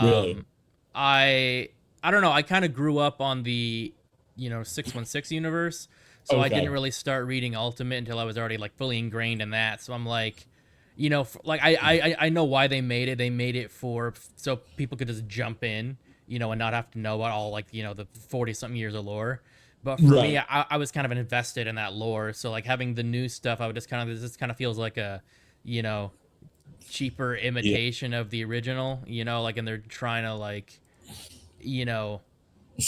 Really, Um, I I don't know. I kind of grew up on the 616 universe, so I didn't okay, really start reading Ultimate until I was already like fully ingrained in that. So I'm like, like I know why they made it. They made it for so people could just jump in, and not have to know about all, like, the 40 something years of lore. But for me, right, I was kind of invested in that lore. So like having the new stuff, I would just kind of this kind of feels like a you know cheaper yeah. imitation of the original, like, and they're trying to, like, you know,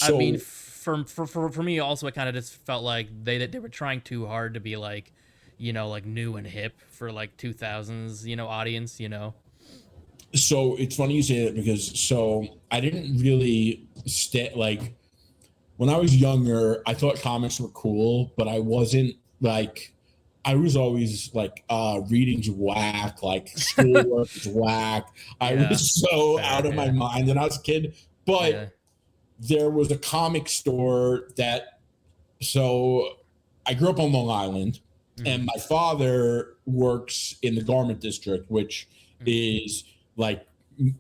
I mean, So for me also, it kind of just felt like they were trying too hard to be like, like new and hip for like 2000s, audience. so it's funny you say that because I didn't really like when I was younger, I thought comics were cool, but I wasn't like I was always like reading's whack, like schoolwork is whack. I Yeah, was so fair, out of my yeah, mind when I was a kid. yeah. But there was a comic store that so I grew up on Long Island, and Mm-hmm. my father works in the garment district, which Mm-hmm. is like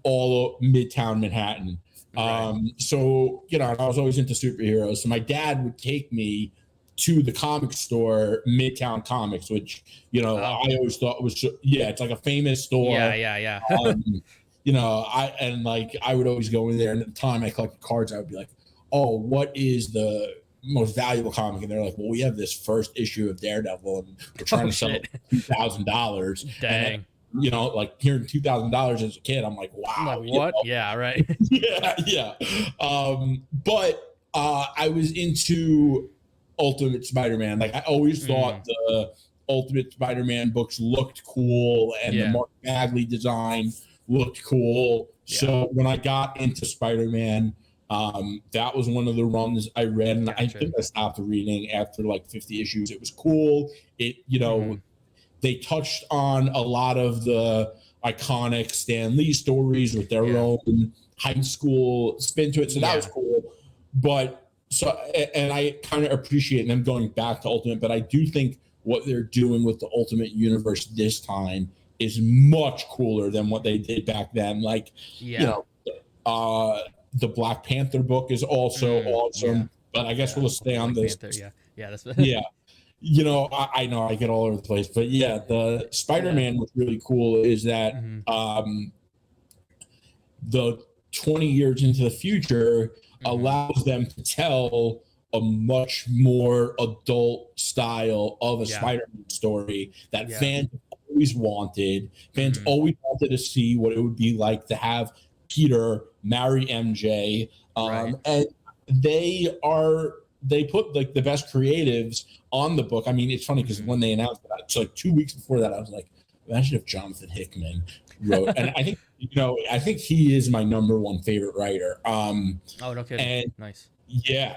all Midtown Manhattan. Right. So I was always into superheroes. So my dad would take me to the comic store, Midtown Comics, which Oh, I always thought was it's like a famous yeah, store. yeah, yeah. Um, I would always go in there, and at the time I collected cards, I would be like, oh, what is the most valuable comic? And they're like, well, we have this first issue of Daredevil, and we're trying Oh to sell it shit. for $2,000. And Dang. like hearing $2,000 as a kid, I'm like, I'm like, wow, what? Yeah, right. yeah, yeah. But I was into Ultimate Spider-Man. Like I always Mm, thought the Ultimate Spider-Man books looked cool, and the yeah, Mark Bagley design looked cool. yeah. So when I got into Spider-Man, that was one of the runs I read, and I Gotcha. think I stopped reading after like 50 issues. It was cool. Mm-hmm. They touched on a lot of the iconic Stan Lee stories with their Yeah, own high school spin to it. So that was yeah, cool. But and I kind of appreciate them going back to Ultimate, but I do think what they're doing with the Ultimate Universe this time is much cooler than what they did back then. Like, you yeah. know, the Black Panther book is also Yeah, awesome, but I guess yeah. we'll stay on Black this. Panther. Yeah, yeah. That's Yeah, I know I get all over the place, but yeah, the yeah. Spider-Man what's really cool is that Mm-hmm. the 20 years into the future Mm-hmm. allows them to tell a much more adult style of a Yeah, Spider-Man story that yeah. fans always wanted. Fans Mm-hmm. always wanted to see what it would be like to have Peter marry MJ. Right. And they put like the best creatives on the book. I mean, it's funny because Mm-hmm. when they announced that, so like 2 weeks before that, I was like, imagine if Jonathan Hickman wrote, and I think he is my number one favorite writer. Oh, no kidding. And Nice. yeah.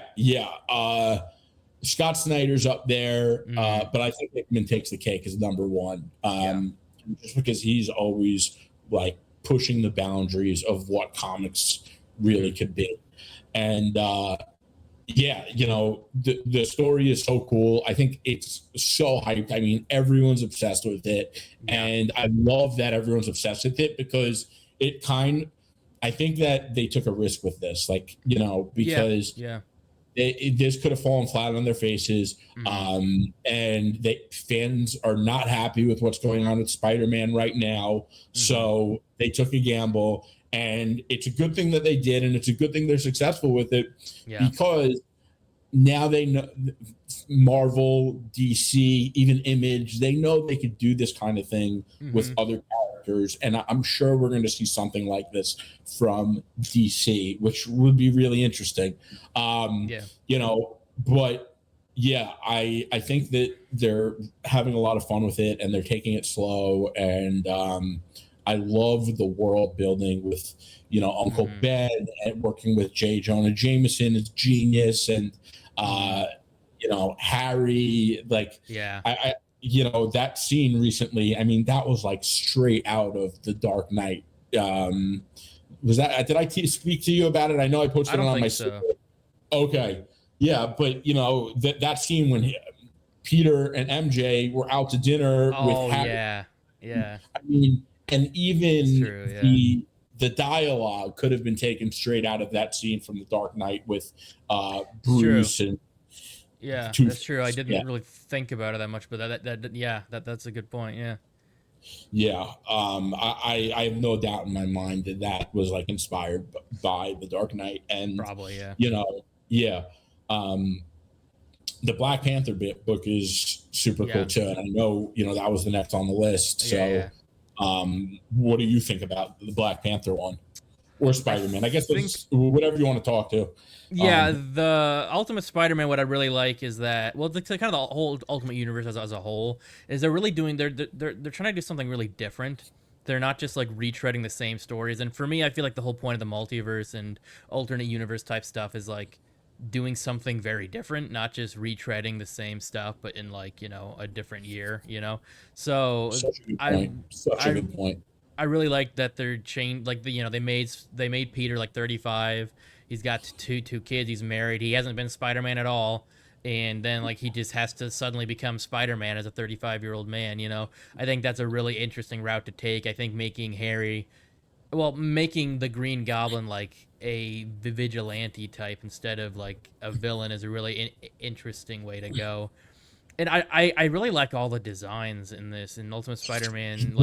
Scott Snyder's up there, Mm-hmm. but I think Hickman takes the cake as number one, Yeah. just because he's always like pushing the boundaries of what comics really Mm-hmm. could be. And yeah, the story is so cool. I think it's so hyped. I mean, everyone's obsessed with it, Yeah. and I love that everyone's obsessed with it because I think that they took a risk with this, like Yeah. because Yeah. this could have fallen flat on their faces, Mm-hmm. and fans are not happy with what's going on with Spider-Man right now, Mm-hmm. so they took a gamble, and it's a good thing that they did, and it's a good thing they're successful with it Yeah. because now they know Marvel, DC, even Image, they know they could do this kind of thing with Mm-hmm. other characters. And I'm sure we're going to see something like this from DC, which would be really interesting. Yeah. But yeah, I think that they're having a lot of fun with it and they're taking it slow. And I love the world building with, Uncle Ben and working with J. Jonah Jameson is genius. And, Harry, like, Yeah. that scene recently, I mean, that was like straight out of The Dark Knight. Was that, did I speak to you about it? I know I posted I it don't on my think so. Okay. Yeah. But, that scene when Peter and MJ were out to dinner with Harry. Yeah. Yeah. I mean, and even True, yeah. the dialogue could have been taken straight out of that scene from The Dark Knight with True. Bruce and Yeah, that's true. I Two-Face. didn't really think about it that much, but that's a good point. Yeah. Yeah. I have no doubt in my mind that that was like inspired by The Dark Knight. And, Probably, yeah. Yeah. The Black Panther book is super cool too. And I know, that was the next on the list. So, what do you think about the Black Panther one or Spider-Man? I guess it's whatever you want to talk to. Yeah, the Ultimate Spider-Man. What I really like is that, well, the kind of the whole Ultimate Universe as a whole is they're really doing they're trying to do something really different. They're not just like retreading the same stories. And for me, I feel like the whole point of the multiverse and alternate universe type stuff is like doing something very different, not just retreading the same stuff, but in like, a different year, So Such a good point. Such a good point. I really like that they're changed. Like they made Peter like 35. He's got two kids. He's married. He hasn't been Spider-Man at all, and then like he just has to suddenly become Spider-Man as a 35-year-old man. I think that's a really interesting route to take. I think making the Green Goblin like a vigilante type instead of like a villain is a really interesting way to go. And I really like all the designs in this in Ultimate Spider-Man.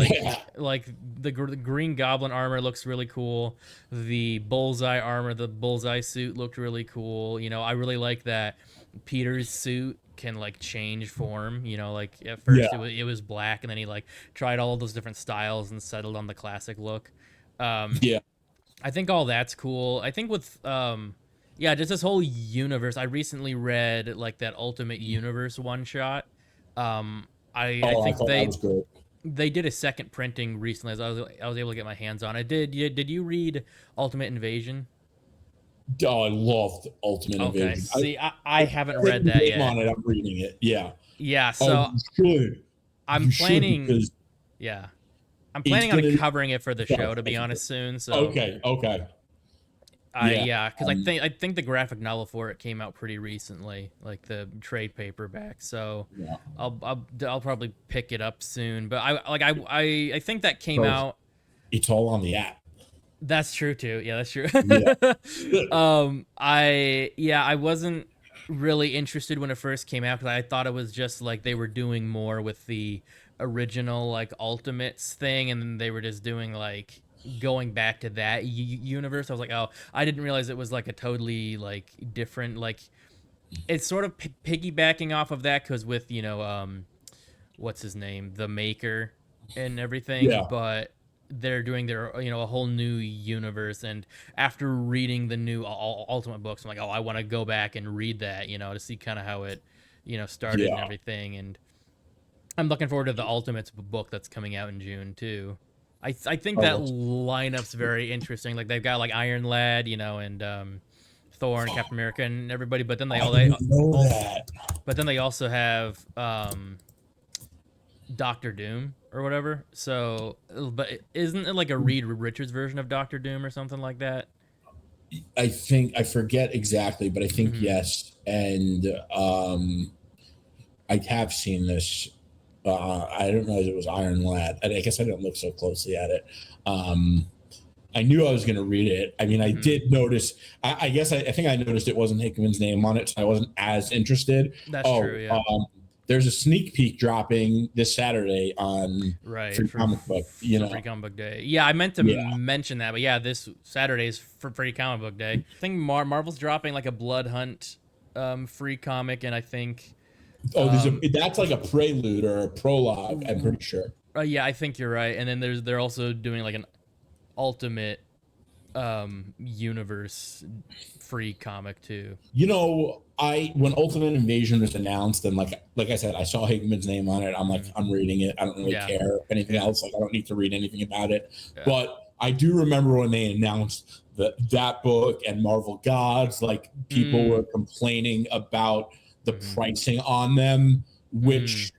Like the Green Goblin armor looks really cool. The Bullseye armor, the Bullseye suit looked really cool. I really like that Peter's suit can like change form. Like at first it was black, and then he like tried all those different styles and settled on the classic look. I think all that's cool. I think with just this whole universe. I recently read like that Ultimate Universe one shot. I think they did a second printing recently. As I was able to get my hands on it. Did you read Ultimate Invasion? Oh, I loved Ultimate Invasion. See, I haven't read that yet. On it, I'm reading it. Yeah. Yeah. So I'm planning. Yeah. I'm planning on covering it for the show, to be honest, soon. So okay. Because I think the graphic novel for it came out pretty recently, like the trade paperback. So I'll probably pick it up soon. But I think that came out. It's all on the app. That's true too. Yeah, that's true. Yeah. I wasn't really interested when it first came out because I thought it was just like they were doing more with the original like Ultimates thing, and then they were just doing like going back to that universe. I was like, oh, I didn't realize it was like a totally like different, like it's sort of piggybacking off of that because with what's his name, the Maker and everything, but they're doing their a whole new universe. And after reading the new Ultimate books, I'm like, oh, I want to go back and read that to see kind of how it started and everything. And I'm looking forward to the Ultimates book that's coming out in June too. I think that lineup's very interesting. Like they've got like Iron Lad, and Thor and Captain America and everybody. But then they also have Doctor Doom or whatever. So, but isn't it like a Reed Richards version of Doctor Doom or something like that? I think I forget exactly, but I think yes. And I have seen this. I didn't realize it was Iron Lad. I guess I didn't look so closely at it. I knew I was going to read it. I mean, I did notice. I guess I think I noticed it wasn't Hickman's name on it, so I wasn't as interested. That's true. Yeah. There's a sneak peek dropping this Saturday on Free Comic Book. Free Comic Book Day. Yeah, I meant to mention that, but yeah, this Saturday is for Free Comic Book Day. I think Marvel's dropping like a Blood Hunt free comic, and I think. That's like a prelude or a prologue, I'm pretty sure. Yeah, I think you're right. And then they're also doing like an Ultimate universe free comic too. You know, when Ultimate Invasion was announced, and like I said, I saw Hickman's name on it. I'm like, I'm reading it. I don't really Yeah. care anything else. Like, I don't need to read anything about it. Yeah. But I do remember when they announced that book and Marvel Gods, like people were complaining about the pricing on them, which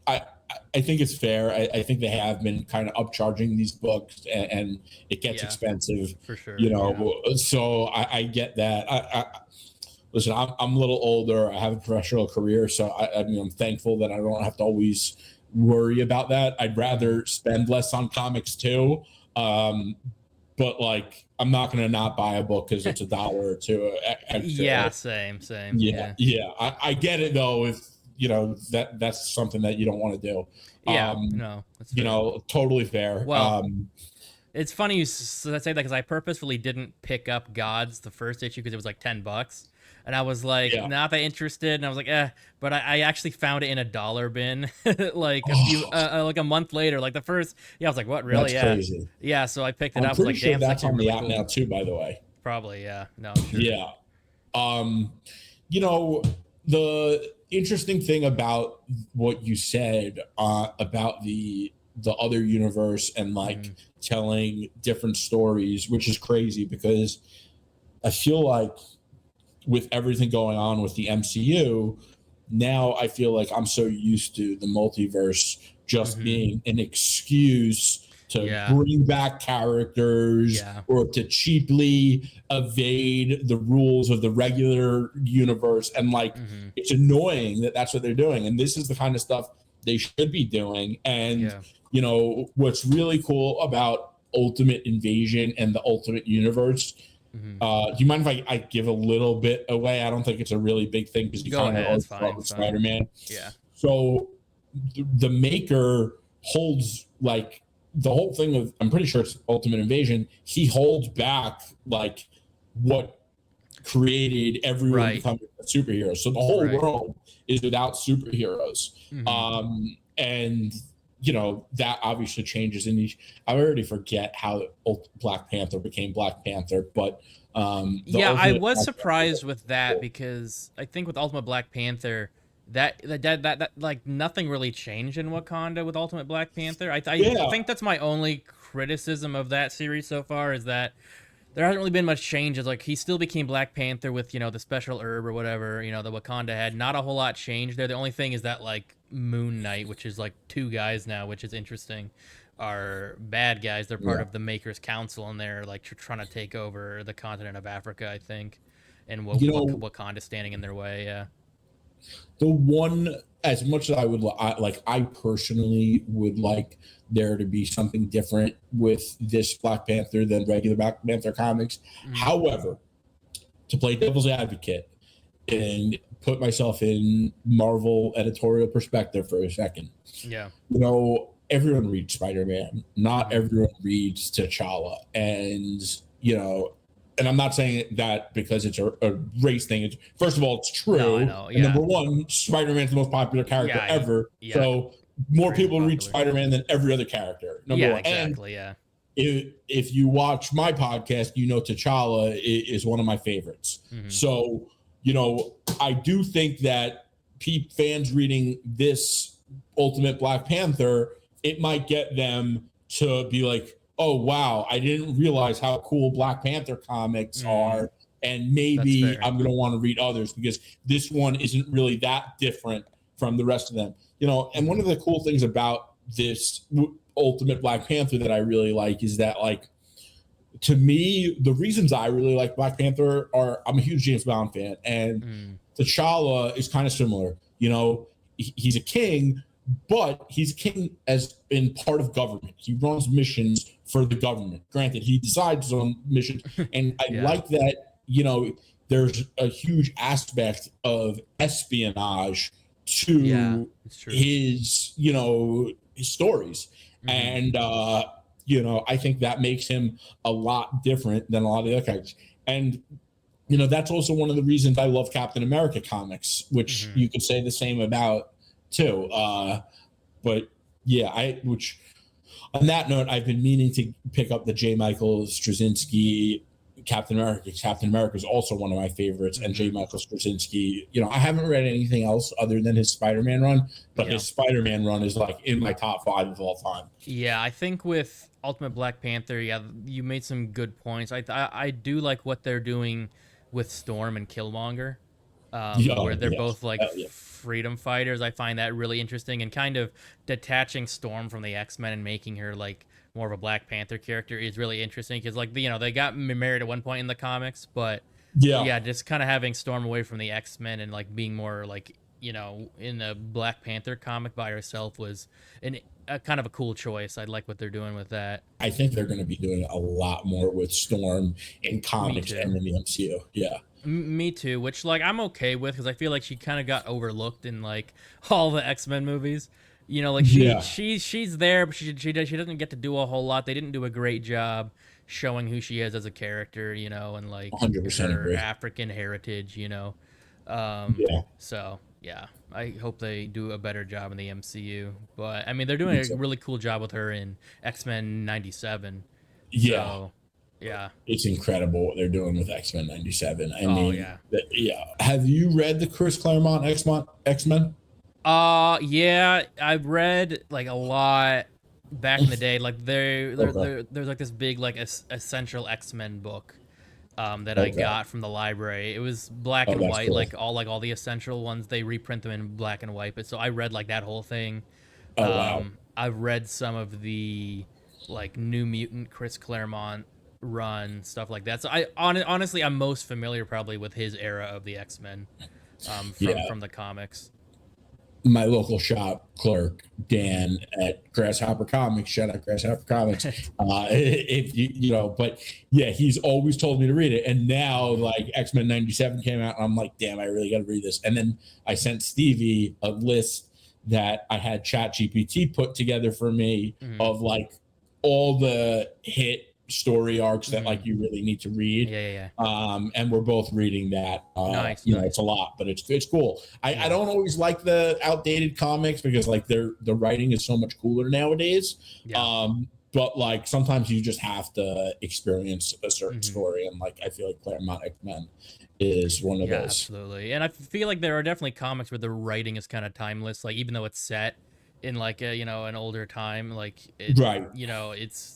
I think it's fair. I think they have been kind of upcharging these books, and it gets expensive for sure. You know, so I get that. Listen, I'm a little older. I have a professional career, so I mean, I'm thankful that I don't have to always worry about that. I'd rather spend less on comics too. But like, I'm not going to not buy a book because it's $1 or $2 extra. Yeah, same. Yeah. I get it though. If you know that's something that you don't want to do. Yeah, no, that's fair. You know, totally fair. Well, it's funny you say that because I purposefully didn't pick up Gods the first issue because it was like $10, and I was like not that interested, and I was like, but I actually found it in a dollar bin like a month later, like the first. I was like, what, really? That's crazy. Yeah, so I picked it up. I'm pretty like, sure damn, that's on really the app now too, by the way. Probably, yeah. No, I'm sure. Yeah. You know, the interesting thing about what you said about the other universe and like telling different stories, which is crazy because I feel like with everything going on with the MCU, now I feel like I'm so used to the multiverse just being an excuse to bring back characters or to cheaply evade the rules of the regular universe. And like, it's annoying that that's what they're doing. And this is the kind of stuff they should be doing. And, you know, what's really cool about Ultimate Invasion and the Ultimate Universe, do you mind if I give a little bit away? I don't think it's a really big thing because you kind of start with Spider-Man. Yeah. So the maker holds like the whole thing of, I'm pretty sure it's Ultimate Invasion, he holds back like what created everyone becoming a superhero. So the whole world is without superheroes. And you know, that obviously changes in each. I already forget how Black Panther became Black Panther, but I was surprised with that because I think with Ultimate Black Panther, that like nothing really changed in Wakanda with Ultimate Black Panther. I think that's my only criticism of that series so far is that there hasn't really been much changes. Like, he still became Black Panther with, you know, the special herb or whatever, you know, the Wakanda had. Not a whole lot changed there. The only thing is that, like, Moon Knight, which is, like, 2 guys now, which is interesting, are bad guys. They're part of the Maker's Council, and they're, like, trying to take over the continent of Africa, I think. And Wakanda standing in their way, The one, as much as I would like, I personally would like there to be something different with this Black Panther than regular Black Panther comics. However, to play devil's advocate and put myself in Marvel editorial perspective for a second. Yeah. You know, everyone reads Spider-Man. Not everyone reads T'Challa. And, you know, and I'm not saying that because it's a race thing. It's, first of all, it's true. No, I know. And number one, Spider-Man's the most popular character ever. Yeah. So more people read Spider-Man than every other character. Number one. Exactly. And if you watch my podcast, you know T'Challa is one of my favorites. So, you know, I do think that fans reading this Ultimate Black Panther, it might get them to be like, oh, wow, I didn't realize how cool Black Panther comics are. And maybe I'm going to want to read others because this one isn't really that different from the rest of them. You know, and one of the cool things about this Ultimate Black Panther that I really like is that, like, to me, the reasons I really like Black Panther are I'm a huge James Bond fan. And T'Challa is kind of similar. You know, he's a king, but he's a king as in part of government. He runs missions for the government. Granted, he decides on missions. And I like that, you know, there's a huge aspect of espionage to his, you know, his stories. And, you know, I think that makes him a lot different than a lot of the other characters. And, you know, that's also one of the reasons I love Captain America comics, which you could say the same about too. But yeah, On that note, I've been meaning to pick up the J. Michael Straczynski Captain America. Captain America is also one of my favorites, and J. Michael Straczynski. You know, I haven't read anything else other than his Spider-Man run, but his Spider-Man run is like in my top 5 of all time. Yeah, I think with Ultimate Black Panther, yeah, you made some good points. I do like what they're doing with Storm and Killmonger, where they're both like freedom fighters. I find that really interesting, and kind of detaching Storm from the X-Men and making her like more of a Black Panther character is really interesting, because like they got married at one point in the comics, but yeah, just kind of having Storm away from the X-Men and like being more like in a Black Panther comic by herself was a kind of a cool choice. I like what they're doing with that. I think they're going to be doing a lot more with Storm in comics and in the MCU. Yeah. Me too, which like I'm okay with, because I feel like she kind of got overlooked in like all the X-Men movies. Like she's there, but she doesn't get to do a whole lot. They didn't do a great job showing who she is as a character, and like 100% her agree. African heritage, So yeah, I hope they do a better job in the MCU. But I mean, they're doing a really cool job with her in X-Men '97. Yeah. So, yeah, it's incredible what they're doing with X-Men '97. I mean, Have you read the Chris Claremont X-Men? Yeah, I've read like a lot back in the day. Like there's like this big like essential X-Men book that I got from the library. It was black and white, cool. like all the essential ones. They reprint them in black and white. But so I read like that whole thing. Wow. I've read some of the like New Mutant Chris Claremont run, stuff like that. So honestly, I'm most familiar probably with his era of the X-Men from the comics. My local shop clerk, Dan at Grasshopper Comics, shout out Grasshopper Comics. If but yeah, he's always told me to read it. And now like X-Men '97 came out, and I'm like, damn, I really got to read this. And then I sent Stevie a list that I had ChatGPT put together for me of like all the hit story arcs that like you really need to read. And we're both reading that. Nice. It's a lot, but it's cool. I don't always like the outdated comics, because like the writing is so much cooler nowadays. But like sometimes you just have to experience a certain story, and like I feel like Claremont X-Men is one of those. Absolutely. And I feel like there are definitely comics where the writing is kind of timeless, like even though it's set in like a, an older time, like it's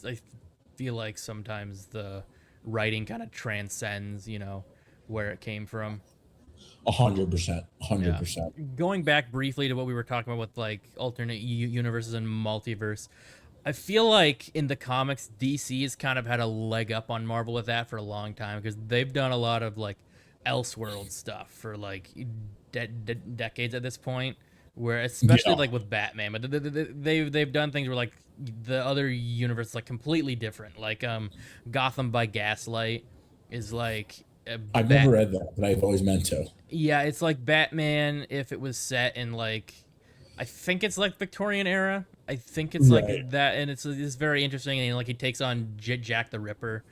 I feel like sometimes the writing kind of transcends, where it came from. 100%. Going back briefly to what we were talking about with like alternate universes and multiverse, I feel like in the comics, DC has kind of had a leg up on Marvel with that for a long time, because they've done a lot of like Elseworld stuff for like decades at this point. Where especially like with Batman, but they've done things where like the other universe is like completely different. Like Gotham by Gaslight is like I've never read that, but I've always meant to. Yeah, it's like Batman if it was set in like, I think it's like Victorian era. I think it's like that, and it's very interesting. And like he takes on Jack the Ripper.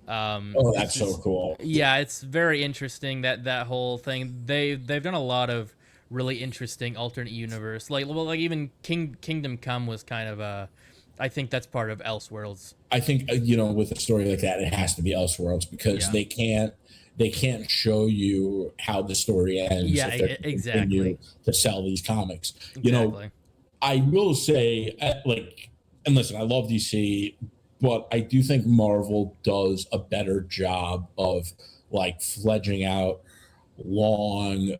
That's so cool. Yeah, it's very interesting that whole thing. They've done a lot of really interesting alternate universe, like even Kingdom Come was kind of I think that's part of Elseworlds. I think with a story like that, it has to be Elseworlds, because they can't show you how the story ends. Yeah, exactly. To sell these comics, I will say, and listen, I love DC, but I do think Marvel does a better job of like fledging out long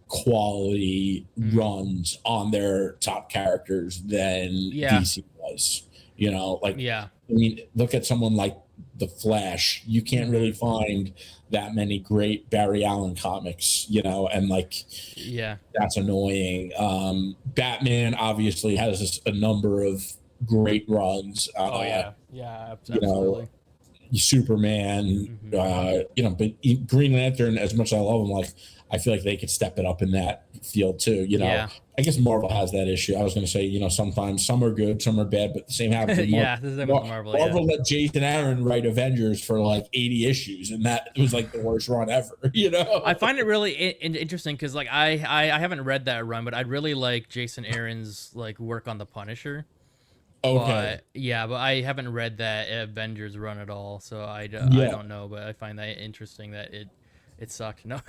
quality runs on their top characters than DC was. I mean, look at someone like The Flash. You can't really find that many great Barry Allen comics, and like that's annoying. Batman obviously has a number of great runs. Absolutely. Superman, but Green Lantern, as much as I love him, like I feel like they could step it up in that field too. I guess Marvel has that issue. I was going to say, sometimes some are good, some are bad, but the same happens with Marvel. Marvel let Jason Aaron write Avengers for like 80 issues, and that was like the worst run ever. I find it really interesting, because like I haven't read that run, but I'd really like Jason Aaron's like work on the Punisher. Okay. But yeah, but I haven't read that Avengers run at all, so I Yeah. don't know. But I find that interesting that it sucked. No.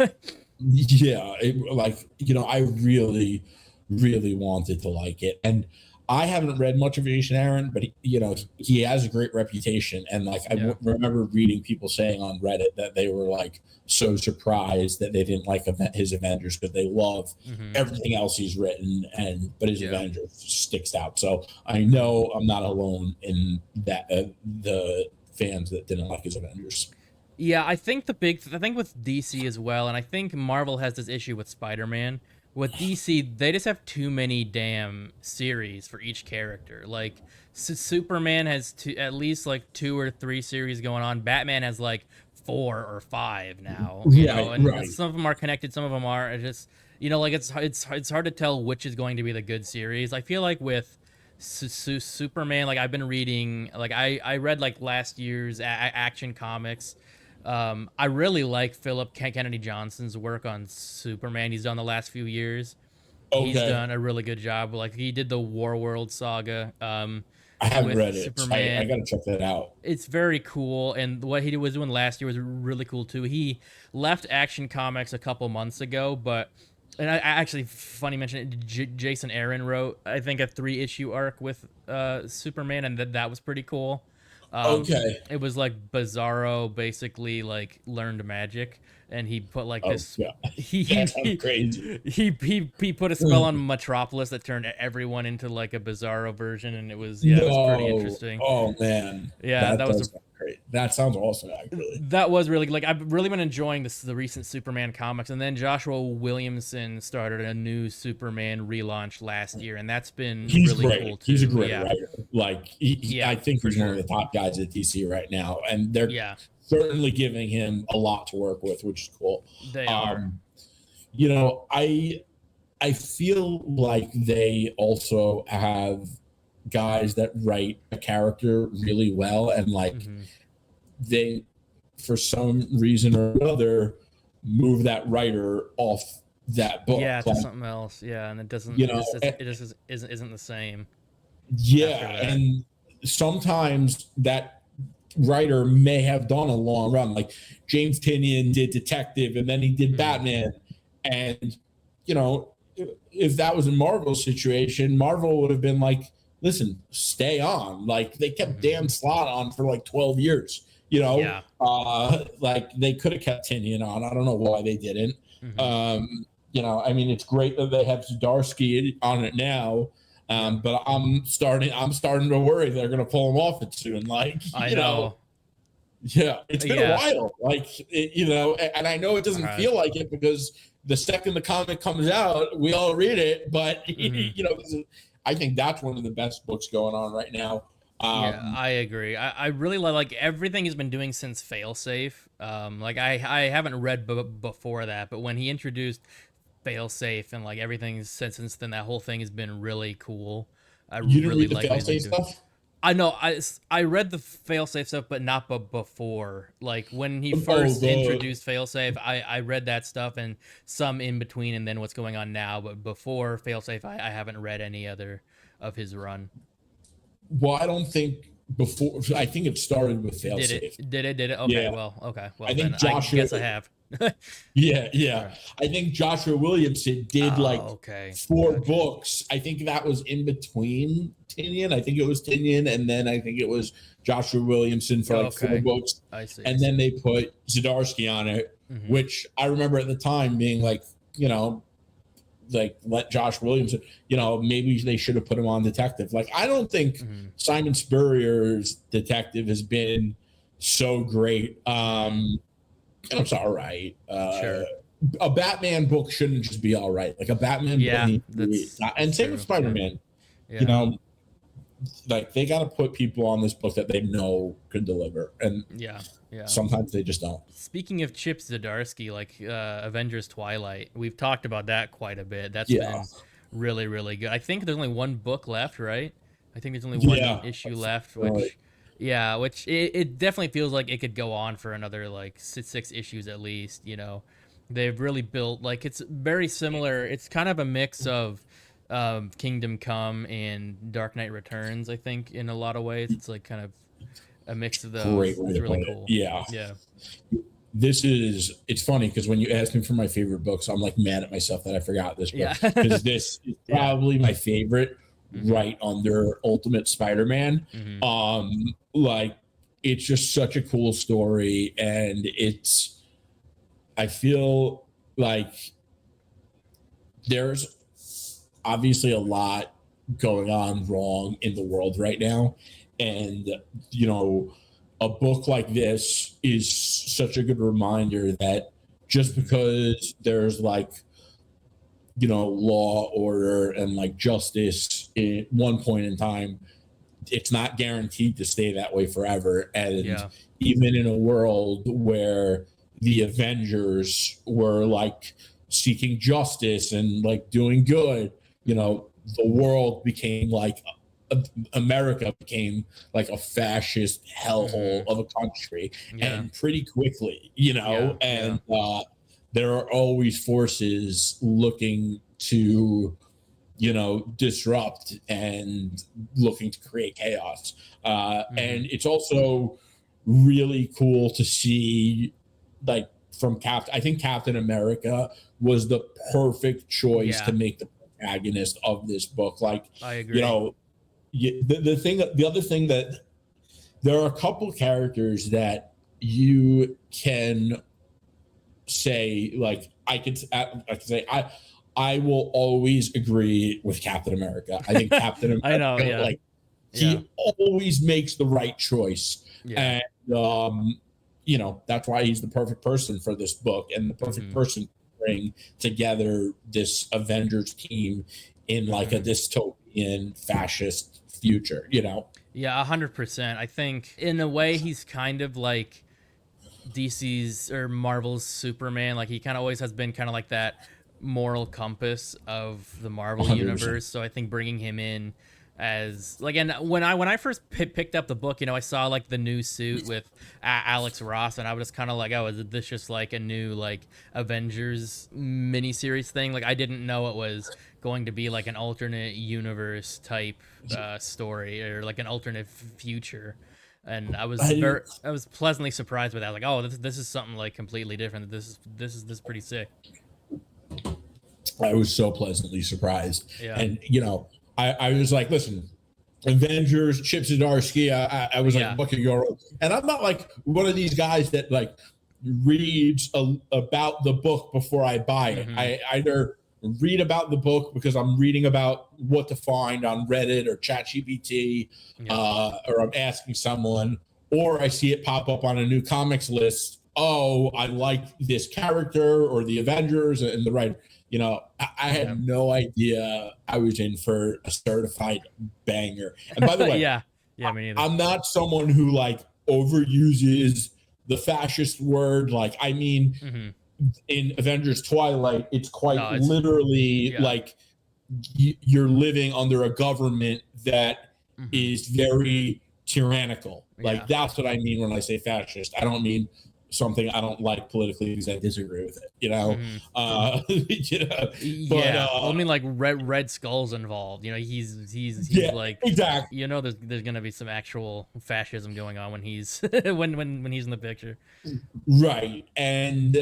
Yeah, like I really, really wanted to like it, and I haven't read much of Jason Aaron, but he has a great reputation, and like Yeah. remember reading people saying on Reddit that they were like so surprised that they didn't like his Avengers because they love Hmm. everything else he's written, and but his Yeah. Avengers sticks out. So I Hmm. know I'm not alone in that the fans that didn't like his Avengers. Yeah, I think with DC as well, and I think Marvel has this issue with Spider-Man. With DC, they just have too many damn series for each character. Like Superman has at least like 2 or 3 series going on. Batman has like 4 or 5 now, Right, and right. some of them are connected, some of them are just, like it's hard to tell which is going to be the good series. I feel like with Superman, like I've been reading, like I read like last year's Action Comics. I really like Philip Kennedy Johnson's work on Superman. He's done the last few years. He's Okay. done a really good job. Like he did the War World saga I haven't with read it. So I Superman. got to check that out. It's very cool, and what he was doing last year was really cool too. He left Action Comics a couple months ago, but and I actually, funny mention it, Jason Aaron wrote, I think, a 3 issue arc with Superman, and that was pretty cool. Um, Okay. it was like Bizarro basically like learned magic, and he put like Oh, this. yeah. He That he sounds he crazy. he put a spell on Metropolis that turned everyone into like a Bizarro version, and it was pretty No. interesting. Oh, man. Yeah, That that was a does sound great. That sounds awesome, actually. that was really, like, I've really been enjoying the recent Superman comics, and then Joshua Williamson started a new Superman relaunch last year, and that's been He's really great. cool He's a too. great Yeah, writer. Like, I yeah, think for he's one of sure. the top guys at DC right now, and they're Yeah, certainly giving him a lot to work with, which is cool. they are. Um, you know, I feel like they also have guys that write a character really well, and like Hmm. they, for some reason or another, move that writer off that Yeah, book. to Like, something else. Yeah, and you know, it just isn't the same after yeah, that. and sometimes that writer may have done a long run. Like James Tinian did Detective, and then he did Hmm. Batman, and you know, if that was a Marvel situation, Marvel would have been like, listen, stay on. Like they kept Hmm. Dan Slott on for like 12 years. Yeah. Like they could have kept Tinian on. I don't know why they didn't. Hmm. I mean, it's great that they have Zdarsky on it now. Yeah. But I'm starting to worry they're going to pull him off it soon. Like, I know. yeah, it's been a Yeah. while. Like, and I know it All doesn't right. feel like it because the second the comic comes out, we all read it. But Hmm. I think that's one of the best books going on right now. Yeah, Um, I agree. I really like everything he's been doing since Failsafe. Like I haven't read before that, but when he introduced Failsafe and like everything since then, that whole thing has been really cool. I you didn't really read the like what he's been failsafe doing. stuff? I know I read the Failsafe stuff, but not before. Like when he Oh, first the introduced Failsafe, I read that stuff and some in between, and then what's going on now. But before Failsafe, I haven't read any other of his run. well, I don't think before. I think it started with failsafe. Did it? Okay, Yeah, well, okay, I well then think I Joshua. guess I have. Yeah, yeah. Alright. I think Joshua Williamson did like Oh, okay, gotcha. books. I think that was in between Tinian. I think it was Tinian, and then I think it was Joshua Williamson for like 4 books. I see, I And then see. they put Zdarsky on it, Hmm. which I remember at the time being like, like let Josh Williamson, maybe they should have put him on Detective. Like, I don't think Hmm. Simon Spurrier's Detective has been so great. Hmm. It's all right. Sure. A Batman book shouldn't just be all right. Like a Batman book Yeah, needs to be, and that's same with true. Yeah, Spider-Man. You yeah, know, like they got to put people on this book that they know could deliver, and yeah, yeah. sometimes they just don't. Speaking of Chip Zdarsky, like Avengers Twilight, we've talked about that quite a bit. That's Yeah, been really, really good. I think there's only one book left, right? I think there's only one yeah, issue left, right. which, yeah, which it definitely feels like it could go on for another like six issues at least. They've really built, like, it's very similar. It's kind of a mix of Kingdom Come and Dark Knight Returns. I think in a lot of ways, it's like kind of a mix of Great those. way It's to really put it. cool. Yeah. Yeah. It's funny because when you ask me for my favorite books, I'm like mad at myself that I forgot this book, Yeah. because this is Yeah. probably my favorite, Mm-hmm. right under Ultimate Spider-Man. Like, it's just such a cool story, and I feel like there's obviously a lot going on wrong in the world right now, and you know, a book like this is such a good reminder that just because there's like, you know, law, order, and like justice at one point in time, it's not guaranteed to stay that way forever. And Yeah. even in a world where the Avengers were like seeking justice and like doing good, you know, the world became like America became like a fascist hellhole of a country, Yeah. and pretty quickly, you know. Yeah. And there are always forces looking to, you know, disrupt and looking to create chaos. And it's also really cool to see, like, from Captain. I think Captain America was the perfect choice Yeah. to make the protagonist of this book. Like, I agree. you know, the other thing that there are a couple characters that you can say, like, I could say I will always agree with Captain America. I think Captain America, I know, yeah. like, he always makes the right choice. Yeah. And you know, that's why he's the perfect person for this book, and the perfect person to bring together this Avengers team in like a dystopian fascist future, you know. Yeah, 100%. I think in a way he's kind of like DC's or Marvel's Superman. Like, he kind of always has been kind of like that moral compass of the Marvel 100%. universe. So I think bringing him in as like, and when I first picked up the book, you know, I saw like the new suit with Alex Ross, and I was kind of like, oh, is this just like a new like Avengers miniseries thing? Like, I didn't know it was going to be like an alternate universe type story, or like an alternate future. And I was pleasantly surprised with that. Like, oh, this is something like completely different. This is pretty sick. I was so pleasantly surprised. Yeah. And you know, I was like, listen, Avengers, Chip Zdarsky. I was like, book of your, and I'm not like one of these guys that like reads about the book before I buy it. I either read about the book because I'm reading about what to find on Reddit or ChatGPT, or I'm asking someone, or I see it pop up on a new comics list. Oh, I like this character or the Avengers and the writer. You know, I had no idea I was in for a certified banger. And by the way, me neither. I'm not someone who like overuses the fascist word. Like, I mean, in Avengers Twilight, it's quite literally like you're living under a government that is very tyrannical. Like, that's what I mean when I say fascist. I don't mean something I don't like politically because I disagree with it, you know. You know, but, I mean, like Red Skull's involved. You know, he's like, exactly. You know, there's gonna be some actual fascism going on when he's when he's in the picture, right? And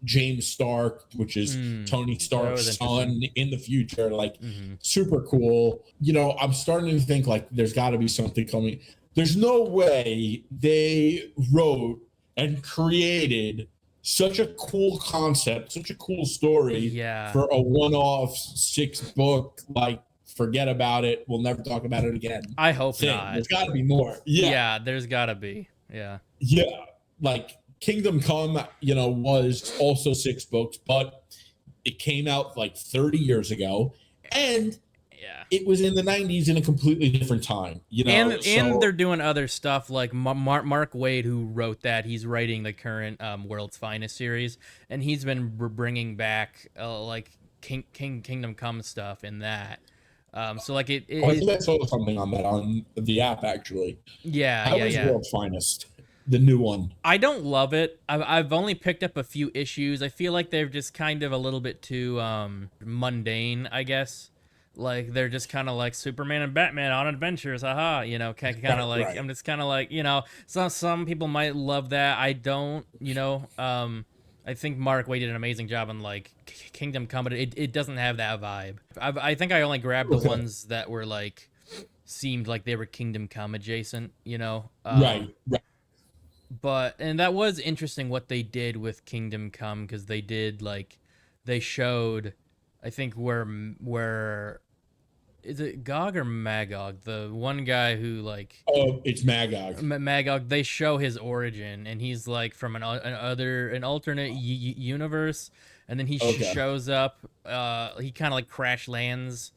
James Stark, which is Tony Stark's son in the future, like super cool. You know, I'm starting to think like there's got to be something coming. There's no way they wrote and created such a cool concept, such a cool story for a one-off 6-book, like, forget about it, we'll never talk about it again. I hope not. There's got to be more. Yeah, there's got to be. Yeah, like Kingdom Come, you know, was also 6 books, but it came out like 30 years ago, and it was in the 90s in a completely different time, you know. And they're doing other stuff like Mark Waid, who wrote that. He's writing the current World's Finest series, and he's been bringing back like Kingdom Come stuff in that. So like I think I saw something on that on the app actually. Yeah, That was World's Finest. the new one. I don't love it. I've only picked up a few issues. I feel like they're just kind of a little bit too mundane, I guess. Like they're just kind of like Superman and Batman on adventures, haha. You know, kind of like Right. I'm just kind of like, you know, some people might love that. I don't, you know. I think Mark Waid did an amazing job on like Kingdom Come, but it doesn't have that vibe. I think I only grabbed the Okay. ones that were like seemed like they were Kingdom Come adjacent, you know. Right. Right. But and that was interesting what they did with Kingdom Come, because they did like they showed, I think where is it Gog or Magog, the one guy who like Oh, it's Magog. Magog, they show his origin, and he's like from an alternate universe, and then he Okay. shows up. He kind of like crash lands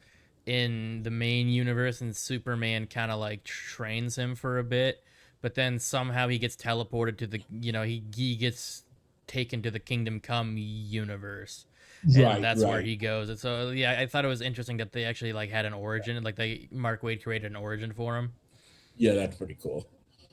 in the main universe, and Superman kind of like trains him for a bit, but then somehow he gets teleported to the, you know, he gets taken to the Kingdom Come universe, and Right. that's where Right. he goes. And so yeah, I thought it was interesting that they actually like had an origin, like they Mark Waid created an origin for him. Yeah, that's pretty cool.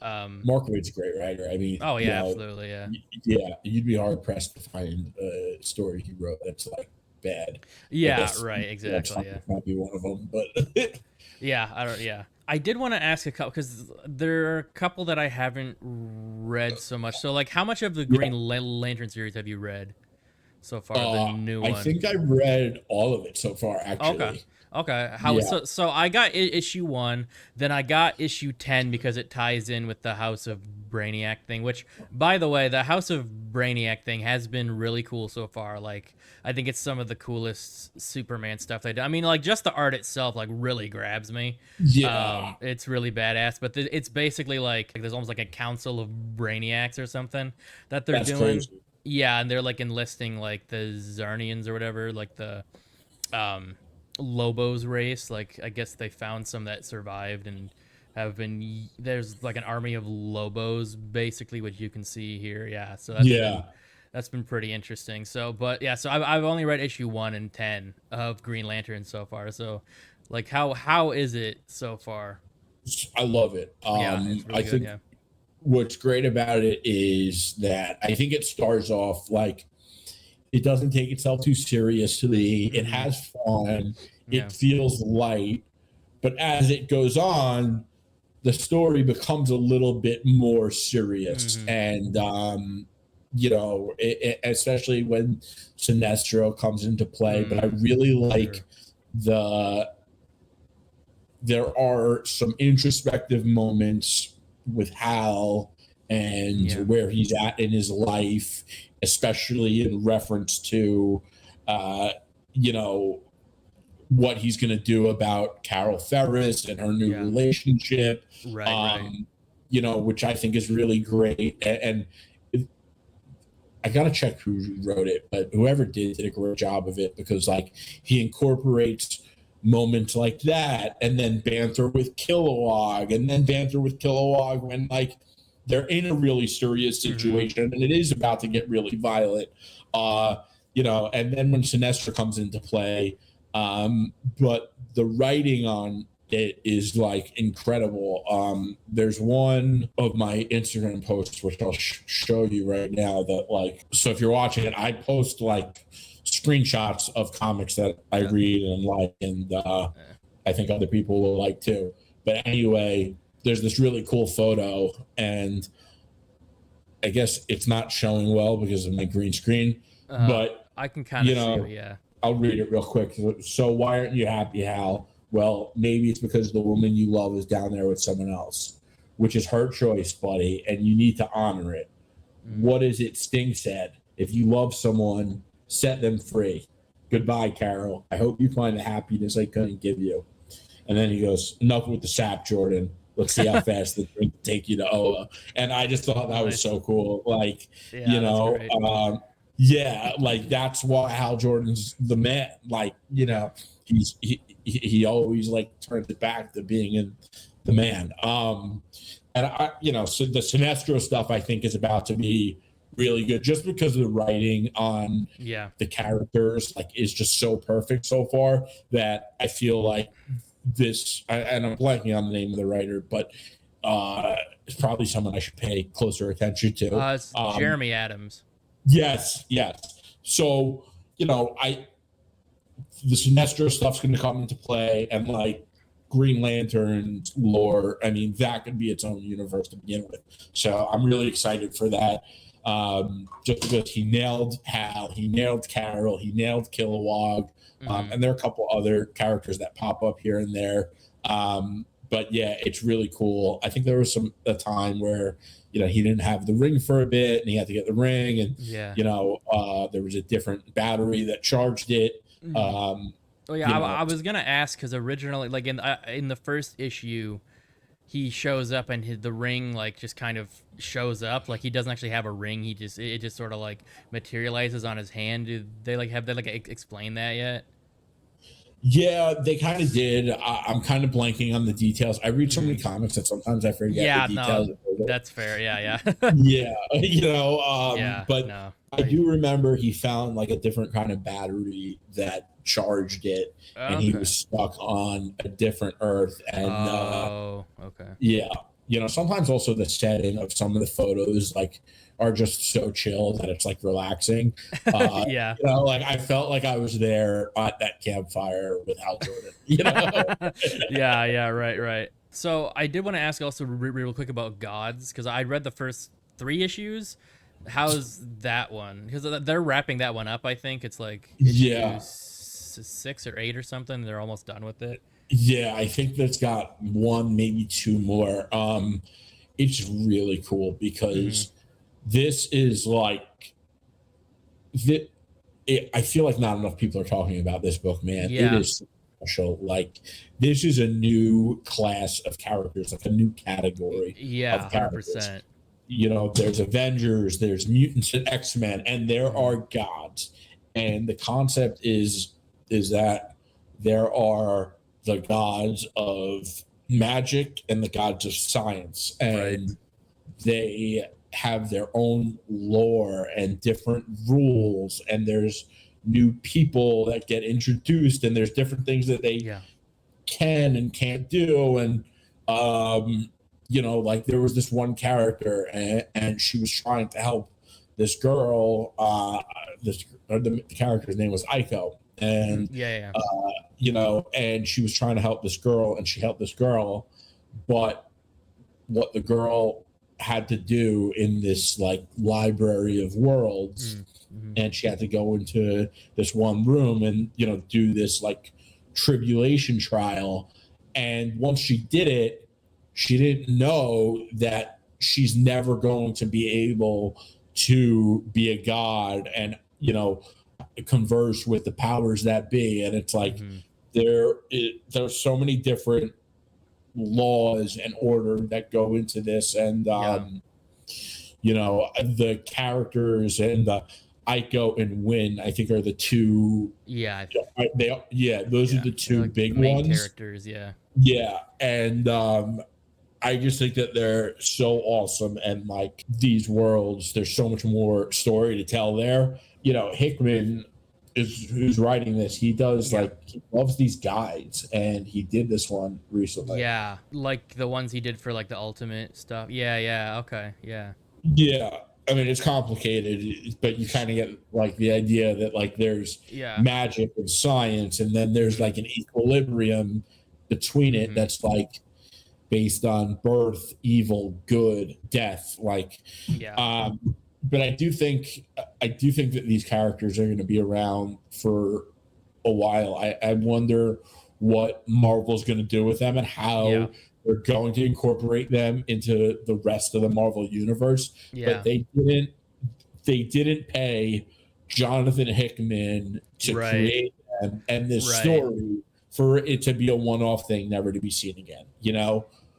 Um, Mark Waid's a great writer. I mean, oh yeah, absolutely, yeah, yeah, you'd be hard pressed to find a story he wrote that's like bad. I yeah, guess right, exactly, yeah, might be one of them, but yeah. I don't, yeah. I did want to ask a couple because there are a couple that I haven't read so much. So like, how much of the yeah. Green Lantern series have you read so far? The new I one. think I read all of it so far, Okay. actually. Okay. How Yeah. so I got issue 1, then I got issue 10 because it ties in with the House of Brainiac thing, which by the way, the House of Brainiac thing has been really cool so far. Like I think it's some of the coolest Superman stuff they do. I mean, like just the art itself like really grabs me. Yeah. It's really badass, but it's basically like there's almost like a council of Brainiacs or something that they're That's doing. crazy. Yeah, and they're like enlisting like the Zarnians or whatever, like the um Lobos race. Like I guess they found some that survived and have been, there's like an army of Lobos basically, which you can see here. Yeah, so Yeah. that's been pretty interesting. So but yeah, so I've only read issue 1 and 10 of Green Lantern so far. So like how is it so far? I love it. Yeah, it's I really good. think Yeah. what's great about it is that I think it starts off like it doesn't take itself too seriously. It Mm-hmm. has fun. Yeah. It feels light. But as it goes on, the story becomes a little bit more serious. Mm-hmm. And, especially when Sinestro comes into play. But I really like Sure. the there are some introspective moments with Hal and Yeah. where he's at in his life, especially in reference to, uh, you know, what he's going to do about Carol Ferris and her new Yeah. relationship, Right. Right. which I think is really great. And I got to check who wrote it, but whoever did a great job of it because, like, he incorporates moments like that and then banter with Kilowog and then banter with Kilowog when, like, they're in a really serious Mm-hmm. situation and it is about to get really violent. And then when Sinestro comes into play, but the writing on it is like incredible. There's one of my Instagram posts which I'll show you right now that, like, so if you're watching it, I post like screenshots of comics that I Yeah. read and like, and I think other people will like too. But anyway, there's this really cool photo, and I guess it's not showing well because of my green screen, Uh, but I can kind you of see it. know, Yeah. I'll read it real quick. So, why aren't you happy, Hal? Well, maybe it's because the woman you love is down there with someone else, which is her choice, buddy, and you need to honor it. Mm. What is it Sting said? If you love someone, set them free. Goodbye, Carol. I hope you find the happiness I couldn't give you. And then he goes, enough with the sap, Jordan. Let's see how fast the drink take you to Ola. And I just thought that was Nice. so cool. Like, Yeah, that's great. yeah, like that's why Hal Jordan's the man. Like, he always like turns it back to being in the man. So the Sinestro stuff I think is about to be really good just because the writing on Yeah. the characters like is just so perfect so far that I feel like and I'm blanking on the name of the writer, but is probably someone I should pay closer attention to. It's Jeremy Adams. Yes, yes. So, I the Sinestro stuff's going to come into play, and like Green Lantern lore, I mean, that could be its own universe to begin with. So I'm really excited for that. Just because he nailed Hal, he nailed Carol, he nailed Kilowog, and there are a couple other characters that pop up here and there. But yeah, it's really cool. I think there was a time where he didn't have the ring for a bit, and he had to get the ring, and there was a different battery that charged it. Oh yeah, I was gonna ask because originally, like in the first issue, he shows up and the ring like just kind of shows up. Like he doesn't actually have a ring. It just sort of like materializes on his hand. Have they explained that yet? Yeah, they kind of did. I'm kind of blanking on the details. I read so many comics that sometimes I forget the details. No, that's fair. Yeah. Yeah, but no, I do remember he found like a different kind of battery that charged it, and he was stuck on a different Earth. And okay. Yeah, sometimes also the setting of some of the photos like are just so chill that it's like relaxing. Yeah. Like I felt like I was there at that campfire with Hal Jordan. Yeah, right. So I did want to ask also real quick about Gods, because I read the first 3 issues. How's that one? Because they're wrapping that one up. I think it's like issue 6 or 8 or something. They're almost done with it. Yeah, I think that's got 1, maybe 2 more. It's really cool because this is like I feel like not enough people are talking about this book, man. Yeah. It is special. Like this is a new class of characters, like a new category. Yeah, of characters. 100%. There's Avengers, there's mutants and X-Men, and there are gods. And the concept is that there are the gods of magic and the gods of science, and they have their own lore and different rules, and there's new people that get introduced, and there's different things that they can and can't do. And like there was this one character, and she was trying to help this girl. The character's name was Aiko, and and she was trying to help this girl, and she helped this girl, but what the girl had to do in this like library of worlds, and she had to go into this one room and do this like tribulation trial, and once she did it, she didn't know that she's never going to be able to be a god and converse with the powers that be. And it's like there's so many different laws and order that go into this, and the characters and the Aiko and Win, I think, are the 2. Those are the 2 like big main ones. Characters, and I just think that they're so awesome, and like these worlds, there's so much more story to tell there. Hickman who's writing this, he does he loves these guides, and he did this one recently. Yeah, like the ones he did for like the Ultimate stuff. Okay. Yeah, I mean it's complicated, but you kind of get like the idea that like there's magic and science, and then there's like an equilibrium between it that's like based on birth, evil, good, death, but I do think that these characters are going to be around for a while. I wonder what Marvel's going to do with them and how they're going to incorporate them into the rest of the Marvel universe. But they didn't pay Jonathan Hickman to create them and this story for it to be a one-off thing, never to be seen again.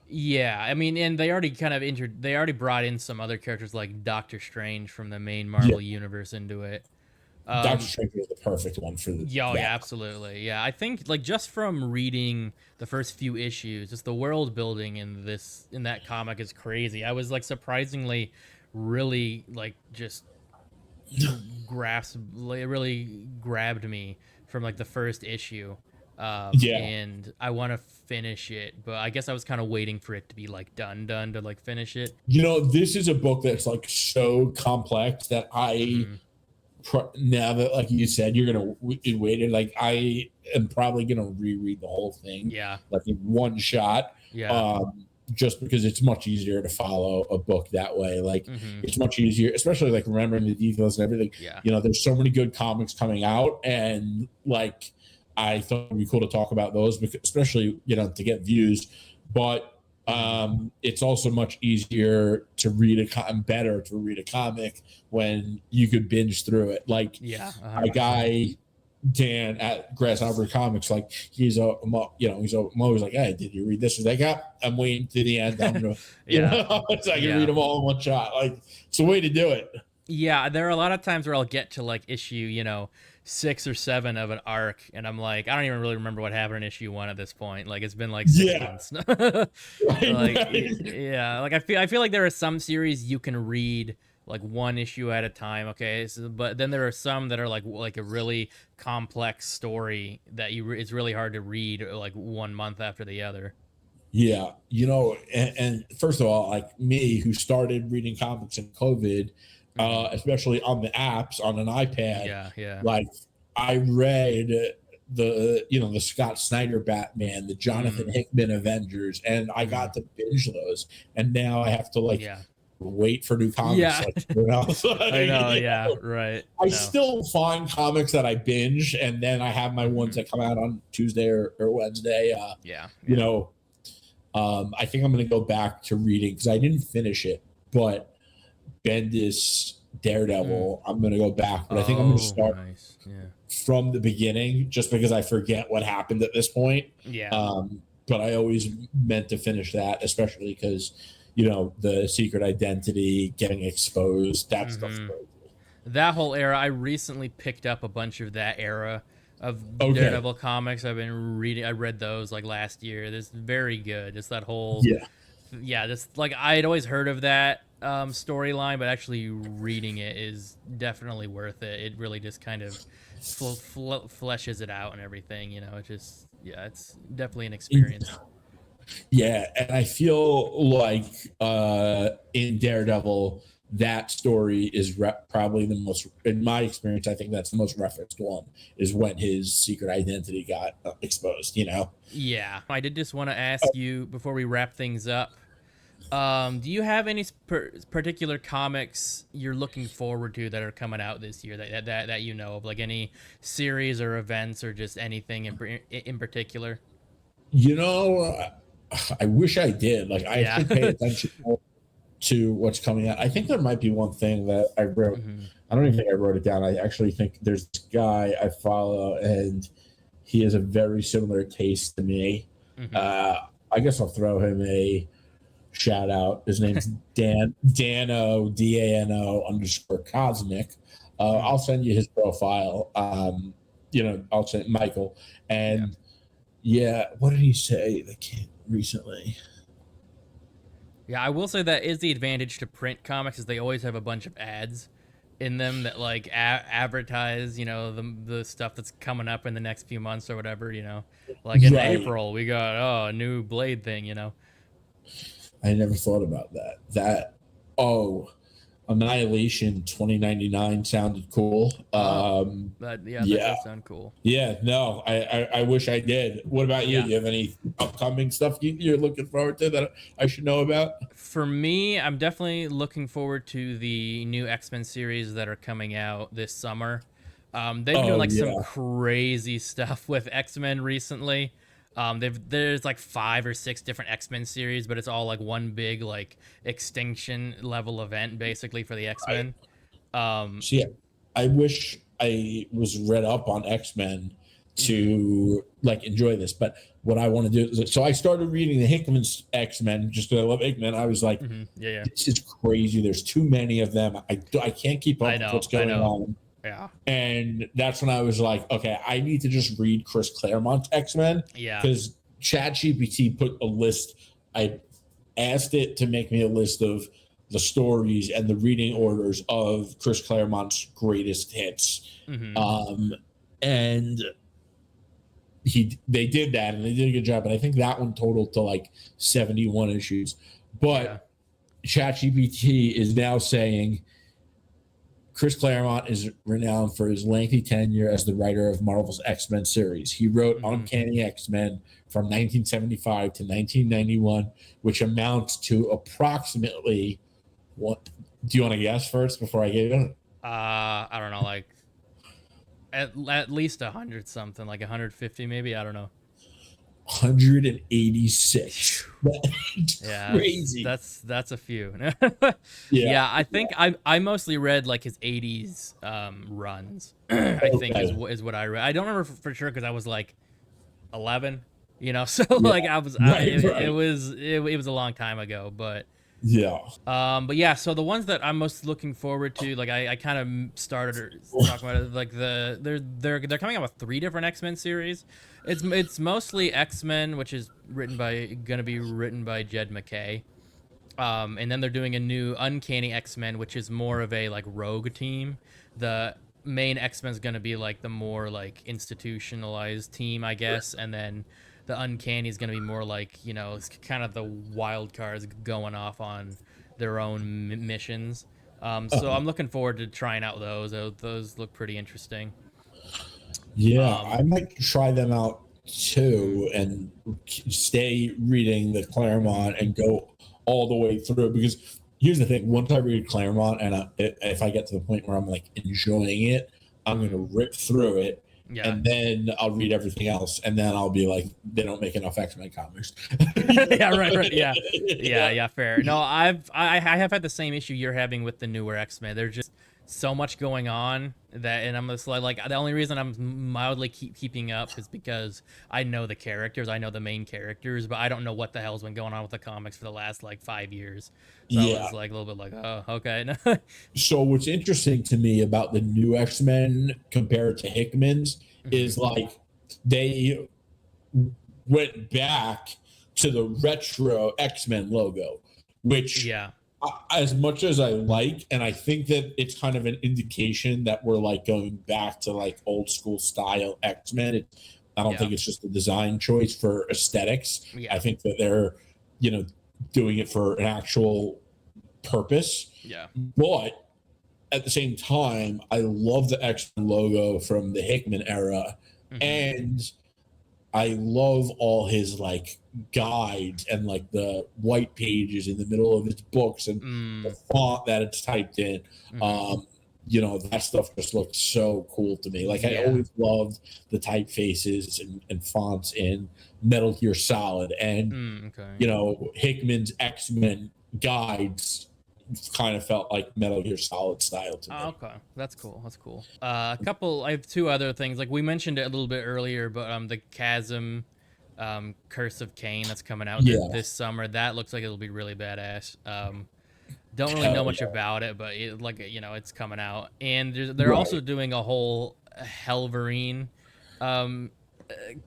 Yeah, I mean, and they already kind of they already brought in some other characters like Doctor Strange from the main Marvel universe into it. Doctor Strange is the perfect one for the. Yeah, absolutely. Yeah, I think like just from reading the first few issues, just the world building in that comic is crazy. I was like surprisingly, really like just really grabbed me from like the first issue. Yeah. and I want to finish it, but I guess I was kind of waiting for it to be like done to like finish it. This is a book that's like so complex that Hmm. now that, like you said, you're gonna wait it, like I am probably gonna reread the whole thing Yeah, like in one shot, yeah. um just because it's much easier to follow a book that way. Like, Hmm. it's much easier, especially like remembering the details and everything. Yeah. There's so many good comics coming out, and like I thought it'd be cool to talk about those, because especially to get views. But Hmm. it's also much easier to read better to read a comic when you could binge through it. Like, Yeah, my 100%. guy Dan at Grasshopper Comics, like I'm always like, hey, did you read this? He's like, yeah, I'm waiting to the end. I'm gonna, Yeah, so I can read yeah. them all in one shot. Like, it's a way to do it. Yeah, there are a lot of times where I'll get to like issue, 6 or 7 of an arc, and I'm like, I don't even really remember what happened in issue 1 at this point. Like it's been like six Yeah, months. right, Like right. yeah, like I feel like there are some series you can read like one issue at a time. Okay, but then there are some that are like a really complex story that it's really hard to read like 1 month after the other. Yeah, and first of all, like me, who started reading comics in COVID, Hmm. especially on the apps on an iPad, Yeah, yeah. like I read the Scott Snyder Batman, the Jonathan Mm, Hickman Avengers, and I hmm. got to binge those, and now I have to like Yeah, wait for new comics. yeah. Like, like, I know. Yeah, right. I No. still find comics that I binge, and then I have my ones Hmm. that come out on Tuesday or Wednesday. Yeah, You yeah. know, I think I'm going to go back to reading, because I didn't finish it, but Bendis Mm. Daredevil, I'm going to go back, but I think I'm going to Oh, start nice. Yeah. from the beginning, just because I forget what happened at this point. Yeah. But I always meant to finish that, especially because the secret identity getting exposed, that stuff's Hmm. crazy. That whole era, I recently picked up a bunch of that era of Okay. Daredevil comics. I've been reading. I read those like last year. This is very good. Just that whole, Yeah. yeah. Just like I had always heard of that storyline, but actually reading it is definitely worth it. It really just kind of fleshes it out and everything. It just, yeah, it's definitely an experience. Yeah, and I feel like in Daredevil, that story is probably the most, in my experience, I think that's the most referenced one, is when his secret identity got exposed. Yeah, I did just want to ask you before we wrap things up. Do you have any particular comics you're looking forward to that are coming out this year that you know of, like any series or events or just anything in particular? You know, I wish I did. Like, I Yeah. should pay attention more to what's coming out. I think there might be one thing that I wrote. Hmm. I don't even think I wrote it down. I actually think there's this guy I follow, and he has a very similar taste to me. Hmm. Uh, I guess I'll throw him a shout out. His name's Dano, Dano _ Cosmic. Hmm. I'll send you his profile. I'll send Michael. Yeah. And yeah, what did he say? The kid recently. Yeah, I will say that is the advantage to print comics is they always have a bunch of ads in them that like advertise, the stuff that's coming up in the next few months or whatever. Like in Right. April we got a new Blade thing. I never thought about that. Oh, Annihilation 2099 sounded cool. Oh, that Yeah. does sound cool. Yeah, no, I wish I did. What about you? Do Yeah. you have any upcoming stuff you're looking forward to that I should know about? For me, I'm definitely looking forward to the new X-Men series that are coming out this summer. They've been doing Oh like some yeah, crazy stuff with X-Men recently. There's like 5 or 6 different X-Men series, but it's all like one big like extinction level event basically for the I X-Men. Um, see. I wish I was read up on X-Men mhm, to like enjoy this, but what I want to do is, so I started reading the Hickman's X-Men just because I love Hickman. I was like, yeah, yeah. this is crazy. There's too many of them. I can't keep I up with what's know, I going know. on. Yeah, And that's when I was like, okay, I need to just read Chris Claremont's X-Men, yeah. because ChatGPT put a list. I asked it to make me a list of the stories and the reading orders of Chris Claremont's greatest hits. Hmm. And they did that and they did a good job. And I think that one totaled to like 71 issues. But ChatGPT is now saying Chris Claremont is renowned for his lengthy tenure as the writer of Marvel's X-Men series. He wrote Uncanny X-Men from 1975 to 1991, which amounts to approximately what? Do you want to guess first before I get it? I don't know, like at least 100 something, like 150 maybe. I don't know. 186. Yeah, Crazy. that's a few. Yeah. I think I mostly read like his 80s runs. I think is what I read. I don't remember for sure because I was like 11, so like it was a long time ago, but so the ones that I'm most looking forward to, like I kind of started talking about it, like they're coming out with 3 different X-Men series. It's mostly X-Men, which is gonna be written by Jed McKay. And then they're doing a new Uncanny X-Men, which is more of a like rogue team. The main X-Men is gonna be like the more like institutionalized team, I guess, and then the Uncanny is gonna be more like it's kind of the wild cards going off on their own missions. So I'm looking forward to trying out those. Those look pretty interesting. Yeah, I might try them out too and stay reading the Claremont and go all the way through. Because here's the thing: once I read Claremont and if I get to the point where I'm like enjoying it, I'm gonna rip through it, and then I'll read everything else, and then I'll be like, they don't make enough X-Men comics. right, yeah, fair. No, I have had the same issue you're having with the newer X-Men. There's just so much going on and I'm just like the only reason I'm mildly keeping up is because I know the characters, I know the main characters, but I don't know what the hell's been going on with the comics for the last like 5 years. So I was like a little bit like, oh, okay. So what's interesting to me about the new X-Men compared to Hickman's is like they went back to the retro X-Men logo, which as much as I like, and I think that it's kind of an indication that we're like going back to like old school style X-Men. I don't think it's just a design choice for aesthetics. I think that they're, doing it for an actual purpose. But at the same time, I love the X-Men logo from the Hickman era. And I love all his like guides and like the white pages in the middle of his books and the font that it's typed in. That stuff just looks so cool to me. Like I always loved the typefaces and fonts in Metal Gear Solid and Hickman's X-Men guides kind of felt like Metal Gear Solid style to me. Okay, that's cool. I have 2 other things. Like we mentioned it a little bit earlier, but the Chasm, Curse of Cain that's coming out this summer. That looks like it'll be really badass. Don't really know much about it, but it's coming out, and they're also doing a whole Helverine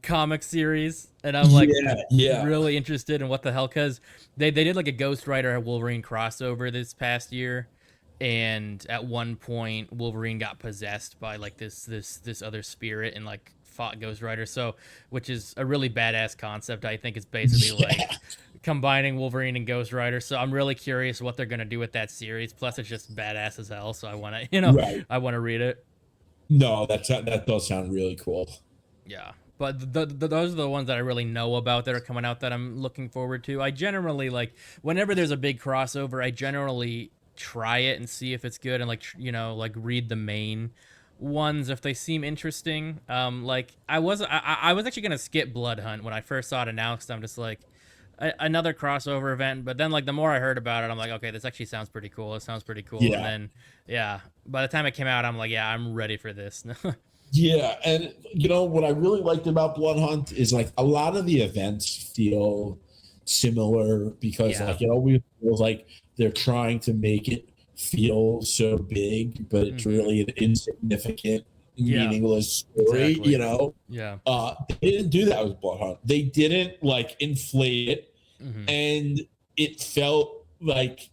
comic series, and I'm like really interested in what the hell, because they did like a Ghost Rider Wolverine crossover this past year, and at one point Wolverine got possessed by like this other spirit and like fought Ghost Rider, which is a really badass concept. I think it's basically like combining Wolverine and Ghost Rider. So I'm really curious what they're gonna do with that series. Plus, it's just badass as hell. So I want to, I want to read it. No, that does sound really cool. Yeah, but those are the ones that I really know about that are coming out that I'm looking forward to. I generally like whenever there's a big crossover, I generally try it and see if it's good and like read the main ones if they seem interesting. Like I was actually gonna skip Blood Hunt when I first saw it announced. I'm just like another crossover event, but then like the more I heard about it, I'm like, okay, this actually sounds pretty cool. It sounds pretty cool. And then by the time it came out, I'm like, I'm ready for this. And what I really liked about Blood Hunt is like a lot of the events feel similar because like it always feels like they're trying to make it feel so big, but it's really an insignificant, meaningless story. They didn't do that with Blood Hunt. They didn't like inflate it, and it felt like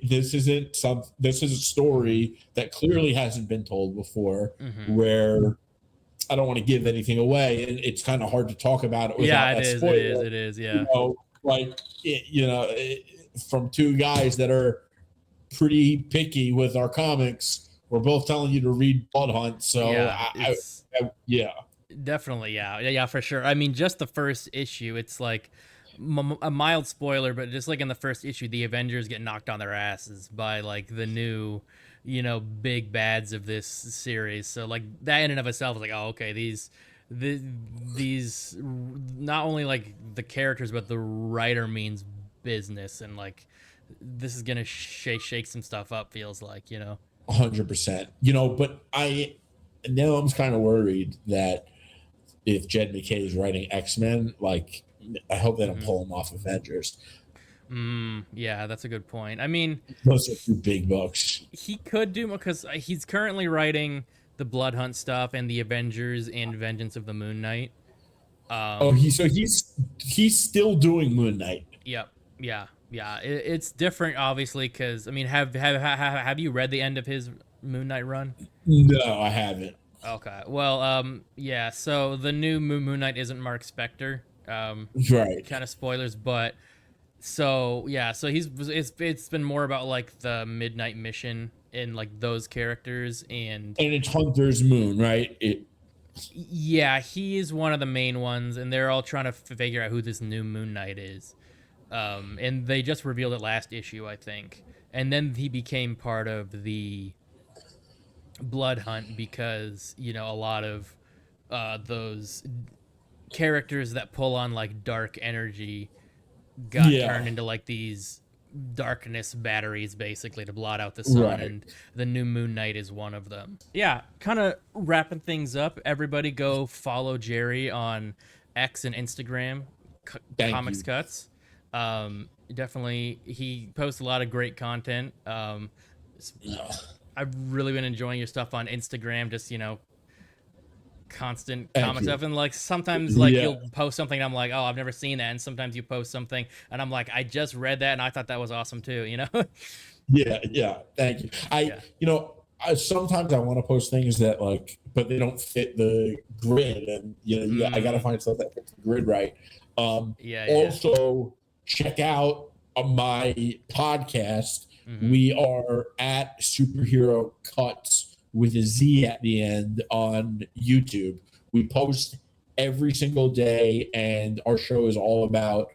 this is a story that clearly hasn't been told before, where I don't want to give anything away, and it's kind of hard to talk about it without Yeah, that spoiler. it is. You Yeah. know, from two guys that are pretty picky with our comics, we're both telling you to read Blood Hunt. So Yeah, yeah. definitely, yeah, for sure. I mean, just the first issue, it's like a mild spoiler, but just like in the first issue, the Avengers get knocked on their asses by like the new, big bads of this series. So like that in and of itself is like, oh, okay, these not only like the characters, but the writer means business, and like this is gonna shake some stuff up. Feels like 100%. But I'm kind of worried that if Jed McKay is writing X-Men, like I hope they don't pull him off Avengers. Yeah, that's a good point. I mean, Those are two big books. he could do more because he's currently writing the Blood Hunt stuff and the Avengers and Vengeance of the Moon Knight. He's still doing Moon Knight. Yep. Yeah. It's different, obviously, because I mean, have you read the end of his Moon Knight run? No, I haven't. Okay. Well, yeah. So the new Moon Knight isn't Mark Spector. Right. Kind of spoilers, but so yeah. So it's been more about like the Midnight Mission and like those characters, and it's Hunter's Moon, right? Yeah, he is one of the main ones, and they're all trying to figure out who this new Moon Knight is. And they just revealed it last issue, I think. And then he became part of the Blood Hunt because, a lot of those characters that pull on like dark energy got turned into like these darkness batteries basically to blot out the sun, right. And the new Moon Knight is one of them. Yeah, kind of wrapping things up. Everybody go follow Jerry on X and Instagram, ComicsCuts. Definitely, he posts a lot of great content. I've really been enjoying your stuff on Instagram, just constant comic stuff, and like sometimes like you'll post something and I'm like, oh, I've never seen that, and sometimes you post something and I'm like, I just read that and I thought that was awesome too. Yeah, thank you. Sometimes I want to post things that like, but they don't fit the grid, and I gotta find stuff that fits the grid right. Also check out my podcast. We are at SuperheroCutz with a Z at the end on YouTube. We post every single day, and our show is all about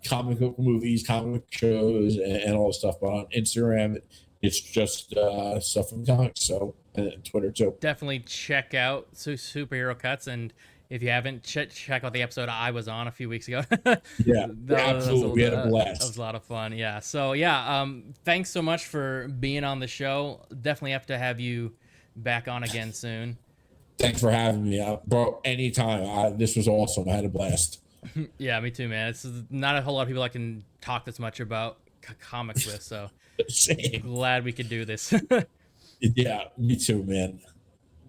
comic book movies, comic shows, and all stuff. But on Instagram, it's just stuff from comics. So, and Twitter too. Definitely check out SuperheroCutz, and if you haven't, check out the episode I was on a few weeks ago. Absolutely. We had a blast. That was a lot of fun. Yeah. So yeah, thanks so much for being on the show. Definitely have to have you back on again soon. Thanks for having me, bro. Anytime. This was awesome. I had a blast. Yeah, me too, man. It's not a whole lot of people I can talk this much about comics with, so glad we could do this. Yeah, me too, man.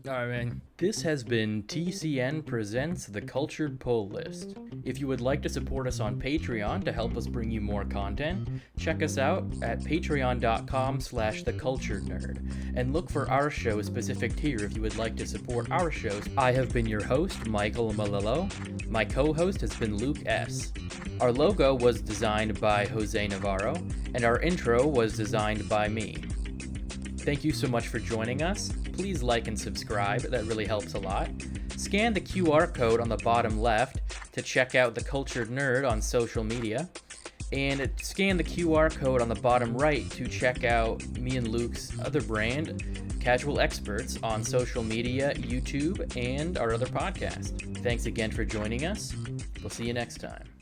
All right, man. This has been TCN Presents The Cultured Pull List. If you would like to support us on Patreon to help us bring you more content, check us out at patreon.com/theculturednerd and look for our show-specific tier if you would like to support our shows. I have been your host, Michael Malillo. My co-host has been Luke S. Our logo was designed by Jose Navarro, and our intro was designed by me. Thank you so much for joining us. Please like and subscribe, that really helps a lot. Scan the QR code on the bottom left to check out The Cultured Nerd on social media. And scan the QR code on the bottom right to check out me and Luke's other brand, Casual Experts, on social media, YouTube, and our other podcast. Thanks again for joining us. We'll see you next time.